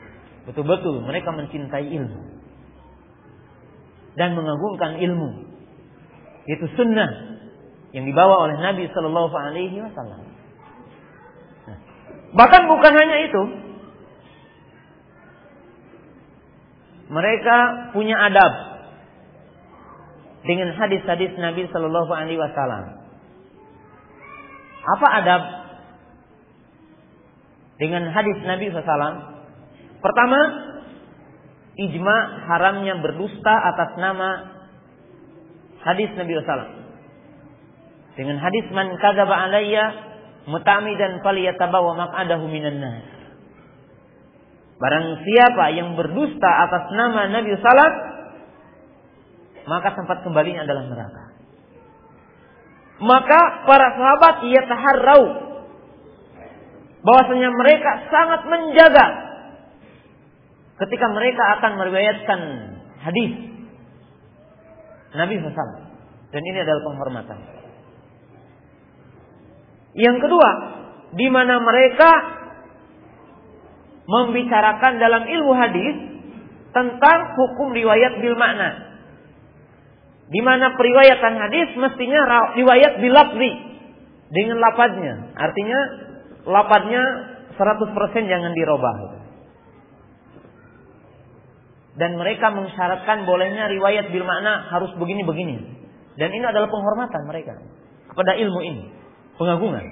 betul-betul mereka mencintai ilmu dan mengagungkan ilmu. Itu sunnah yang dibawa oleh Nabi sallallahu alaihi wasallam. Bahkan bukan hanya itu, mereka punya adab. dengan hadis-hadis Nabi Sallallahu Alaihi Wasallam. Apa adab dengan hadis Nabi SAW? Pertama, ijma haramnya berdusta atas nama hadis Nabi SAW. Dengan hadis man kadzaba alayya muta'ammidan falyatabawa maq'adahu minan nar. Barang siapa yang berdusta atas nama Nabi SAW, maka tempat kembalinya adalah neraka. Maka para sahabat yataharrau, bahwasanya mereka sangat menjaga ketika mereka akan meriwayatkan hadis Nabi SAW. Dan ini adalah penghormatan. Yang kedua, di mana mereka membicarakan dalam ilmu hadis tentang hukum riwayat bil makna. Di mana periwayatan hadis mestinya riwayat bil lafzi, dengan lafadznya. Artinya lafadznya 100% jangan dirubah. Dan mereka mensyaratkan bolehnya riwayat bil makna harus begini-begini. Dan ini adalah penghormatan mereka kepada ilmu ini, pengagungan.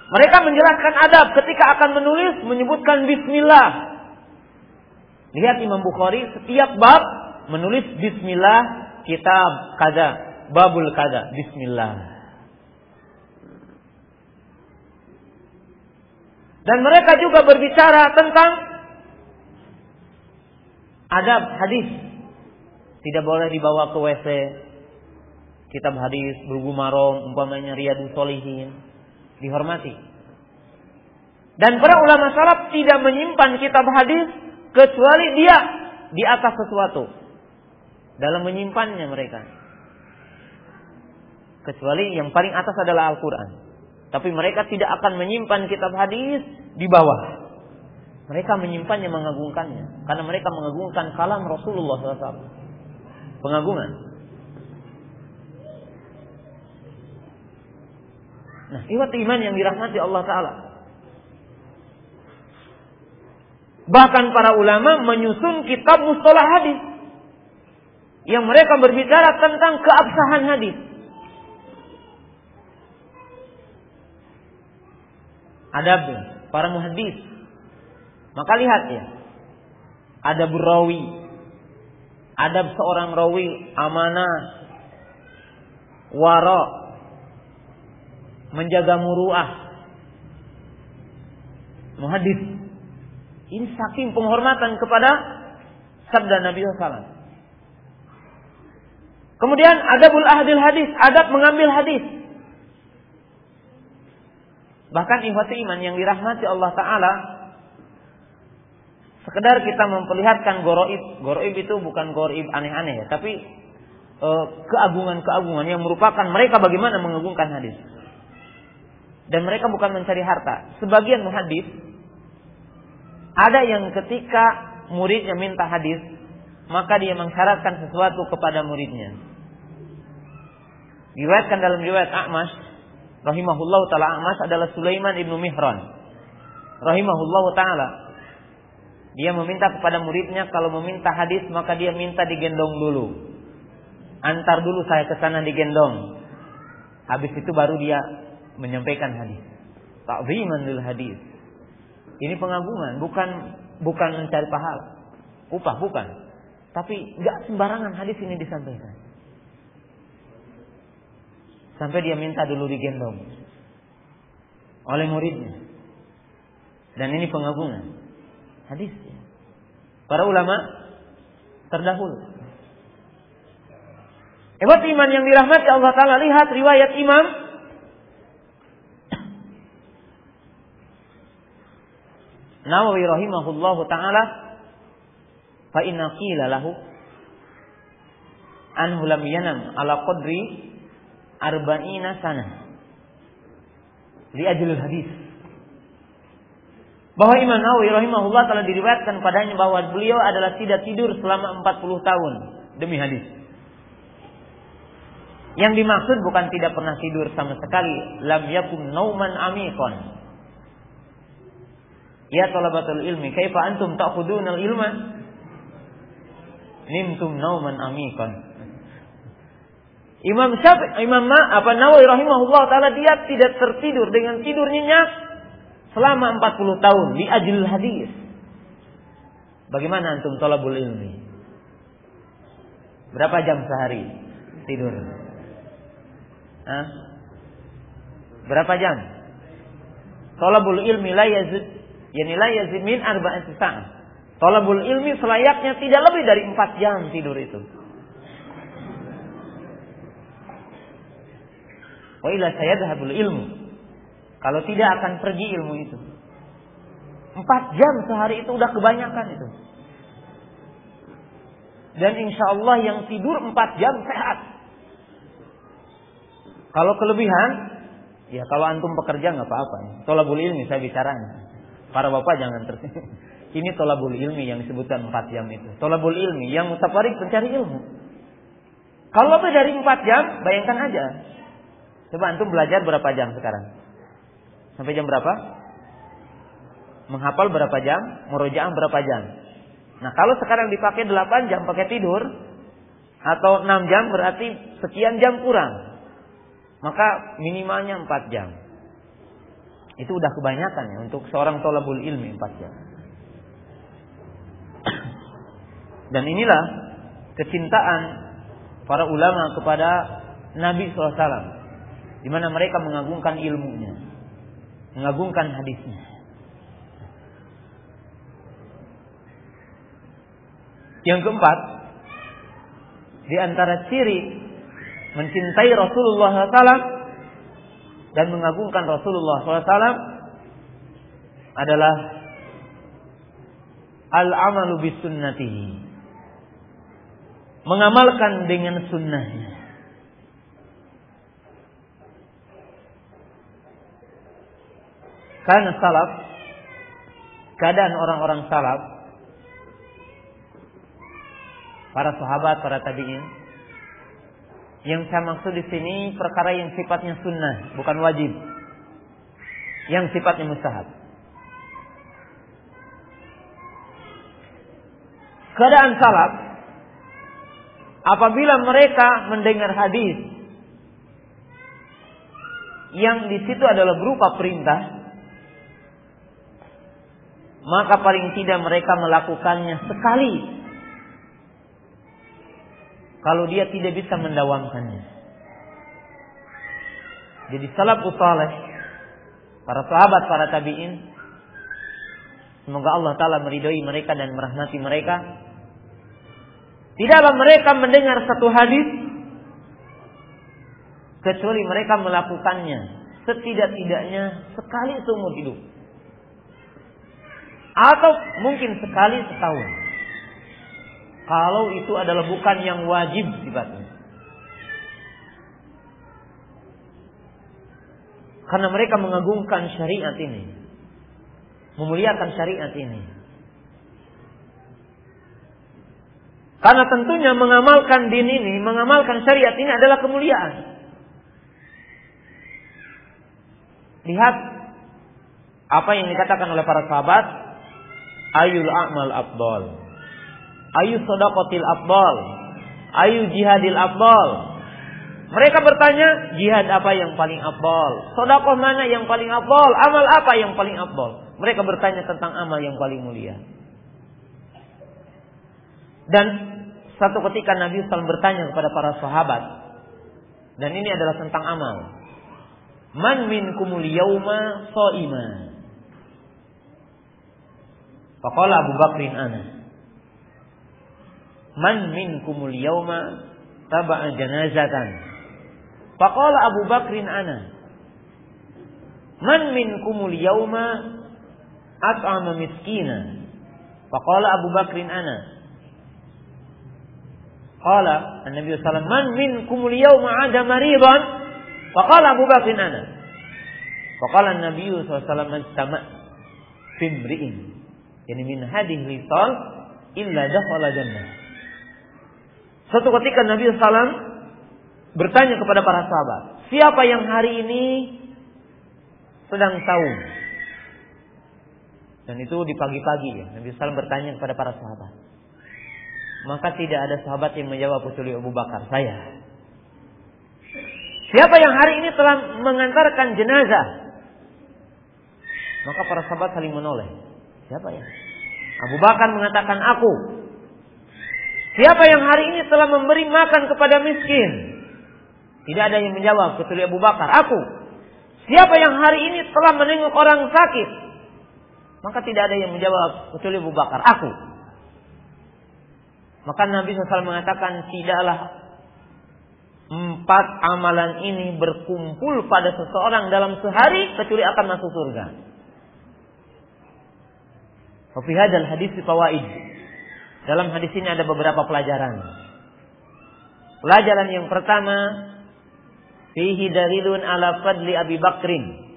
Mereka menjelaskan adab ketika akan menulis, menyebutkan bismillah. Lihat Imam Bukhari setiap bab menulis bismillah, kitab kada, babul kada, bismillah. Dan mereka juga berbicara tentang adab hadis. Tidak boleh dibawa ke WC. Kitab hadis, Bulughul Maram, umpamanya Riyadhus Shalihin, dihormati. Dan para ulama salaf tidak menyimpan kitab hadis kecuali dia di atas sesuatu dalam menyimpannya mereka. Kecuali yang paling atas adalah Al-Quran. Tapi mereka tidak akan menyimpan kitab hadis di bawah. Mereka menyimpannya, mengagungkannya. Karena mereka mengagungkan kalam Rasulullah SAW. Pengagungan. Nah, ikhwat iman yang dirahmati Allah Ta'ala. Bahkan para ulama menyusun kitab mustalah hadis yang mereka berbicara tentang keabsahan hadis. Adab para muhaddis. Maka lihat ya, adab rawi, adab seorang rawi, amanah, wara, menjaga muruah, muhaddis. Ini saking penghormatan kepada sabda Nabi SAW. Kemudian adabul ahdil hadis, adab mengambil hadis. Bahkan ikhwati iman yang dirahmati Allah Ta'ala, sekedar kita memperlihatkan goroib. Goroib itu bukan goroib aneh-aneh ya, tapi keagungan-keagungan yang merupakan mereka bagaimana mengagungkan hadis. Dan mereka bukan mencari harta. Sebagian muhaddis ada yang ketika muridnya minta hadis, maka dia mensyaratkan sesuatu kepada muridnya. Diriwayatkan dalam riwayat A'mash, rahimahullahu ta'ala, A'mash adalah Sulaiman ibnu Mihran, rahimahullahu ta'ala. Dia meminta kepada muridnya, kalau meminta hadis, maka dia minta digendong dulu. Antar dulu saya ke sana digendong. Habis itu baru dia menyampaikan hadis. Ta'ziman lil hadis. Ini pengagungan, bukan mencari pahala, upah, bukan. Tapi enggak sembarangan hadis ini disampaikan. Sampai dia minta dulu digendong oleh muridnya. Dan ini pengagungan hadis. Para ulama terdahulu. Hebat iman yang dirahmati Allah Ta'ala, lihat riwayat Imam Nawawi rahimahullahu ta'ala, fa inna qila lahu anhu lam yanam ala qadri arba'ina sana li ajlil hadis. Bahwa Imam Nawawi rahimahullah telah diriwayatkan padanya bahwa beliau adalah tidak tidur selama 40 tahun demi hadis. Yang dimaksud bukan tidak pernah tidur sama sekali, lam yakun nauman amikon. Ya talabatul ilmi, kaifa antum ta'khudunal ilma? Nimtum nauman amikan. Imam Nawawi rahimahullah taala dia tidak tertidur dengan tidur nyenyak selama 40 tahun di ajlil hadis. Bagaimana antum talabul ilmi? Berapa jam sehari tidur? Hah? Berapa jam? Talabul ilmi la yazid, yani la yazid min arba'ati sa'ah. Talabul ilmi selayaknya tidak lebih dari 4 jam tidur itu. Wa ila sayadhabul ilmu. Kalau tidak akan pergi ilmu itu. 4 jam sehari itu udah kebanyakan itu. Dan insya Allah yang tidur 4 jam sehat. Kalau kelebihan, ya kalau antum pekerja nggak apa-apa. Tolabul ilmi saya bicaranya. Para bapak jangan Ini tolabul ilmi yang disebutkan 4 jam itu. Tolabul ilmi yang mutafarik mencari ilmu. Kalau lebih dari 4 jam, bayangkan aja. Coba antum belajar berapa jam sekarang? Sampai jam berapa? Menghafal berapa jam? Murojaah berapa jam? Nah kalau sekarang dipakai 8 jam pakai tidur, atau 6 jam berarti sekian jam kurang. Maka minimalnya 4 jam. Itu udah kebanyakan ya untuk seorang thalabul ilmi 4 jam. Dan inilah kecintaan para ulama kepada Nabi SAW. Di mana mereka mengagungkan ilmunya, mengagungkan hadisnya. Yang keempat, di antara ciri mencintai Rasulullah SAW dan mengagungkan Rasulullah SAW adalah al-amalu bisunnatihi, mengamalkan dengan sunnahnya. Karena salaf, keadaan orang-orang salaf, para sahabat, para tabi'in, yang saya maksud di sini perkara yang sifatnya sunnah, bukan wajib, yang sifatnya mustahab. Keadaan salaf, apabila mereka mendengar hadis yang di situ adalah berupa perintah, maka paling tidak mereka melakukannya sekali. Kalau dia tidak bisa mendawamkannya. Jadi salafus saleh, para sahabat, para tabi'in, semoga Allah Ta'ala meridhai mereka dan merahmati mereka. Tidaklah mereka mendengar satu hadis kecuali mereka melakukannya setidak-tidaknya sekali seumur hidup. Atau mungkin sekali setahun. Kalau itu adalah bukan yang wajib sifatnya. Karena mereka mengagungkan syariat ini, memuliakan syariat ini. Karena tentunya mengamalkan din ini, mengamalkan syariat ini adalah kemuliaan. Lihat apa yang dikatakan oleh para sahabat, ayul a'mal afdal, ayu shadaqatil afdal, ayu jihadil afdal. Mereka bertanya, jihad apa yang paling afdal? Sedekah mana yang paling afdal? Amal apa yang paling afdal? Mereka bertanya tentang amal yang paling mulia. Dan satu ketika Nabi SAW bertanya kepada para sahabat, dan ini adalah tentang amal. Man minkumul yawma sha'ima? Faqala Abu Bakrin ana. Man minkumul yawma taba'a janazatan? Faqala Abu Bakrin ana. Man minkumul yawma at'ama miskina? Faqala Abu Bakrin ana. Qala An-Nabi sallallahu alaihi wasallam, man minkumul yawma 'ada maridan? Faqala Abu Bakrin ana. Faqala An-Nabi sallallahu alaihi wasallam, "Istama' fi imri'in, yani min hadhihi lisal illa dakhala jannah." Suatu ketika Nabi SAW bertanya kepada para sahabat, siapa yang hari ini sedang saum Dan itu di pagi-pagi ya. Nabi SAW bertanya kepada para sahabat. Maka tidak ada sahabat yang menjawab kecuali Abu Bakar, saya. Siapa yang hari ini telah mengantarkan jenazah? Maka para sahabat saling menoleh. Siapa ya? Abu Bakar mengatakan, aku. Siapa yang hari ini telah memberi makan kepada miskin? Tidak ada yang menjawab kecuali Abu Bakar, aku. Siapa yang hari ini telah menengok orang sakit? Maka tidak ada yang menjawab kecuali Abu Bakar, aku. Maka Nabi SAW mengatakan, tidaklah 4 amalan ini berkumpul pada seseorang dalam sehari kecuali akan masuk surga. Fi hadzal hadis fawaid. Dalam hadis ini ada beberapa pelajaran. Pelajaran yang pertama, fihi dalilun ala fadli Abi Bakrin.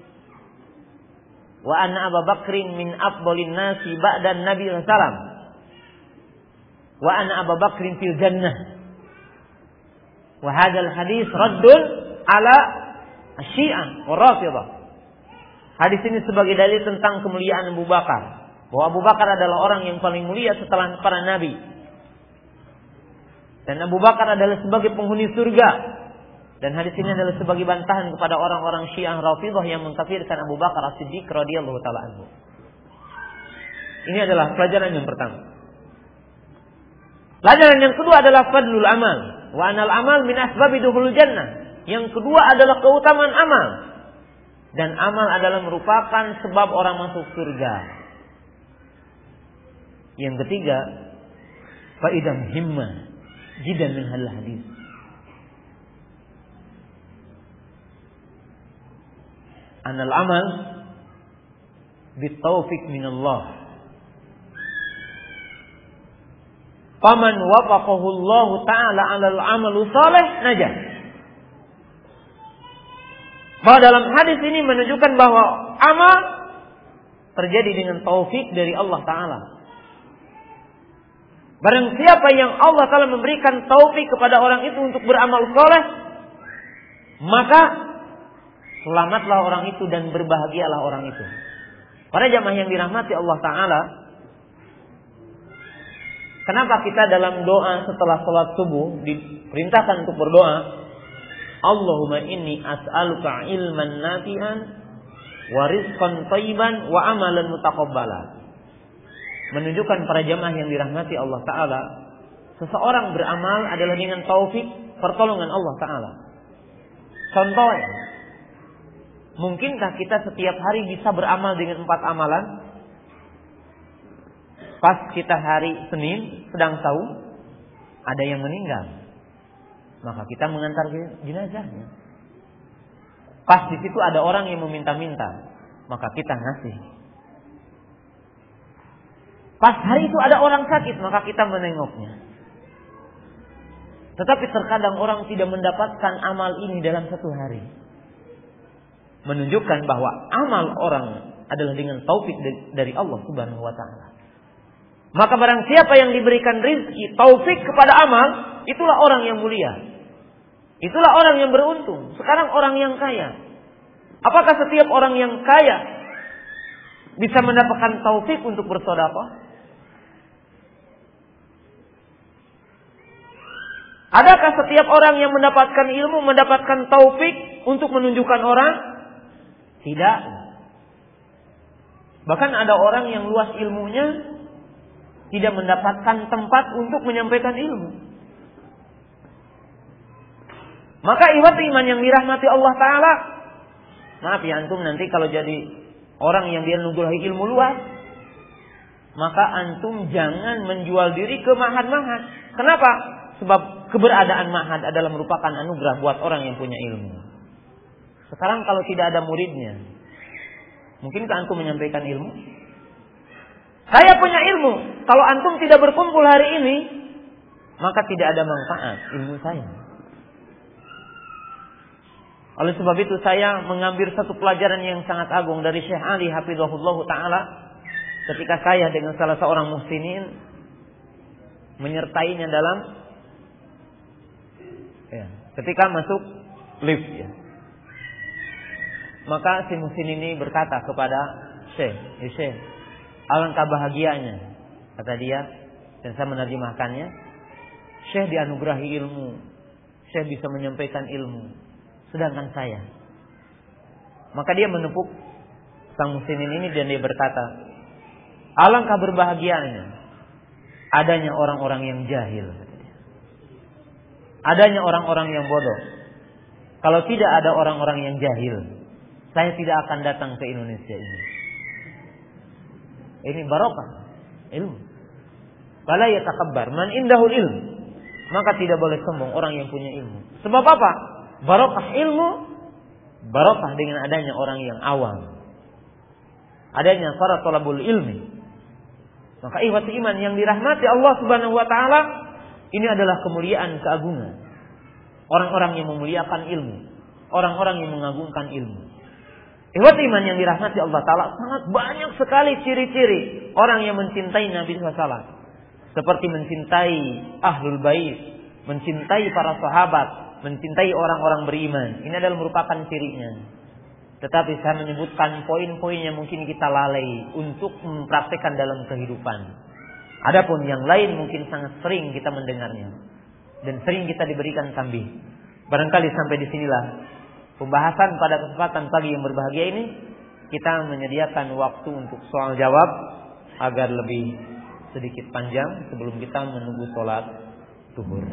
Wa anna Abu Bakrin min afdhalin nasi ba'da Nabi sallallahu alaihi wasallam. Wa anna Abu Bakrin fil jannah. Wa hadzal hadis raddun ala Asy-Syi'ah wa Rafidhah. Hadis ini sebagai dalil tentang kemuliaan Abu Bakar. Bahwa Abu Bakar adalah orang yang paling mulia setelah para nabi. Dan Abu Bakar adalah sebagai penghuni surga. Dan hadis ini adalah sebagai bantahan kepada orang-orang Syiah Rafidhah yang mengkafirkan Abu Bakar As-Siddiq radhiyallahu taala anhu. Ini adalah pelajaran yang pertama. Pelajaran yang kedua adalah fadlul amal. Wa anal amal min asbabi dukhulil jannah. Yang kedua adalah keutamaan amal. Dan amal adalah merupakan sebab orang masuk surga. Yang ketiga, faedah muhimmah jiddan min hal hadis. Anal amal bitaufiq min Allah. Faman wafaqahu Allah taala 'alal amalu salih najah. Bahwa dalam hadis ini menunjukkan bahwa amal terjadi dengan taufik dari Allah taala. Barang siapa yang Allah Ta'ala memberikan taufik kepada orang itu untuk beramal soleh, maka selamatlah orang itu dan berbahagialah orang itu. Para jamaah yang dirahmati Allah Ta'ala, kenapa kita dalam doa setelah sholat subuh diperintahkan untuk berdoa, Allahumma inni as'aluka ilman nafi'an wa rizqan thayyiban wa amalan mutaqabbalan. Menunjukkan para jamaah yang dirahmati Allah Ta'ala, seseorang beramal adalah dengan taufik pertolongan Allah Ta'ala. Contohnya, mungkinkah kita setiap hari bisa beramal dengan 4 amalan? Pas kita hari Senin sedang saum, ada yang meninggal, maka kita mengantar jenazahnya. Pas di situ ada orang yang meminta-minta, maka kita ngasih. Pas hari itu ada orang sakit, maka kita menengoknya. Tetapi terkadang orang tidak mendapatkan amal ini dalam satu hari. Menunjukkan bahwa amal orang adalah dengan taufik dari Allah Subhanahu wa Ta'ala. Maka barang siapa yang diberikan rizki, taufik kepada amal, itulah orang yang mulia. Itulah orang yang beruntung. Sekarang orang yang kaya. Apakah setiap orang yang kaya bisa mendapatkan taufik untuk bersedekah? Adakah setiap orang yang mendapatkan ilmu mendapatkan taufik untuk menunjukkan orang? Tidak. Bahkan ada orang yang luas ilmunya tidak mendapatkan tempat untuk menyampaikan ilmu. Maka ikhwat iman yang dirahmati Allah Ta'ala, maaf ya antum nanti kalau jadi orang yang dia nugulahi ilmu luas, maka antum jangan menjual diri ke mahad-mahad. Kenapa? Sebab keberadaan mahad adalah merupakan anugerah buat orang yang punya ilmu. Sekarang kalau tidak ada muridnya, mungkinkah antum menyampaikan ilmu? Saya punya ilmu. Kalau antum tidak berkumpul hari ini, maka tidak ada manfaat ilmu saya. Oleh sebab itu saya mengambil satu pelajaran yang sangat agung dari Syekh Ali hafizahullah ta'ala ketika saya dengan salah seorang muhsinin menyertainya dalam ketika masuk lift ya. Maka si muhsin ini berkata kepada Syekh, alangkah bahagianya, kata dia, dan saya menerjemahkannya, Syekh dianugerahi ilmu, Syekh bisa menyampaikan ilmu, sedangkan saya. Maka dia menepuk sang muslimin ini dan dia berkata, alangkah berbahagianya adanya orang-orang yang jahil, adanya orang-orang yang bodoh. Kalau tidak ada orang-orang yang jahil, saya tidak akan datang ke Indonesia ini. Ini barokah ilmu. Fala yatakabbar man indahul ilm. Maka tidak boleh sombong orang yang punya ilmu. Sebab apa? Barokah ilmu, barokah dengan adanya orang yang awam. Adanya para thalabul ilmi. Maka ikhwati iman yang dirahmati Allah Subhanahu wa taala, ini adalah kemuliaan, keagungan. Orang-orang yang memuliakan ilmu, orang-orang yang mengagungkan ilmu. Ikhwati iman yang dirahmati Allah taala, sangat banyak sekali ciri-ciri orang yang mencintai Nabi SAW. Seperti mencintai ahlul bait, mencintai para sahabat, mencintai orang-orang beriman. Ini adalah merupakan cirinya. Tetapi saya menyebutkan poin-poin yang mungkin kita lalai untuk mempraktikkan dalam kehidupan. Adapun yang lain mungkin sangat sering kita mendengarnya dan sering kita diberikan tambih. Barangkali sampai di sinilah pembahasan pada kesempatan pagi yang berbahagia ini. Kita menyediakan waktu untuk soal jawab agar lebih sedikit panjang sebelum kita menunggu sholat zuhur.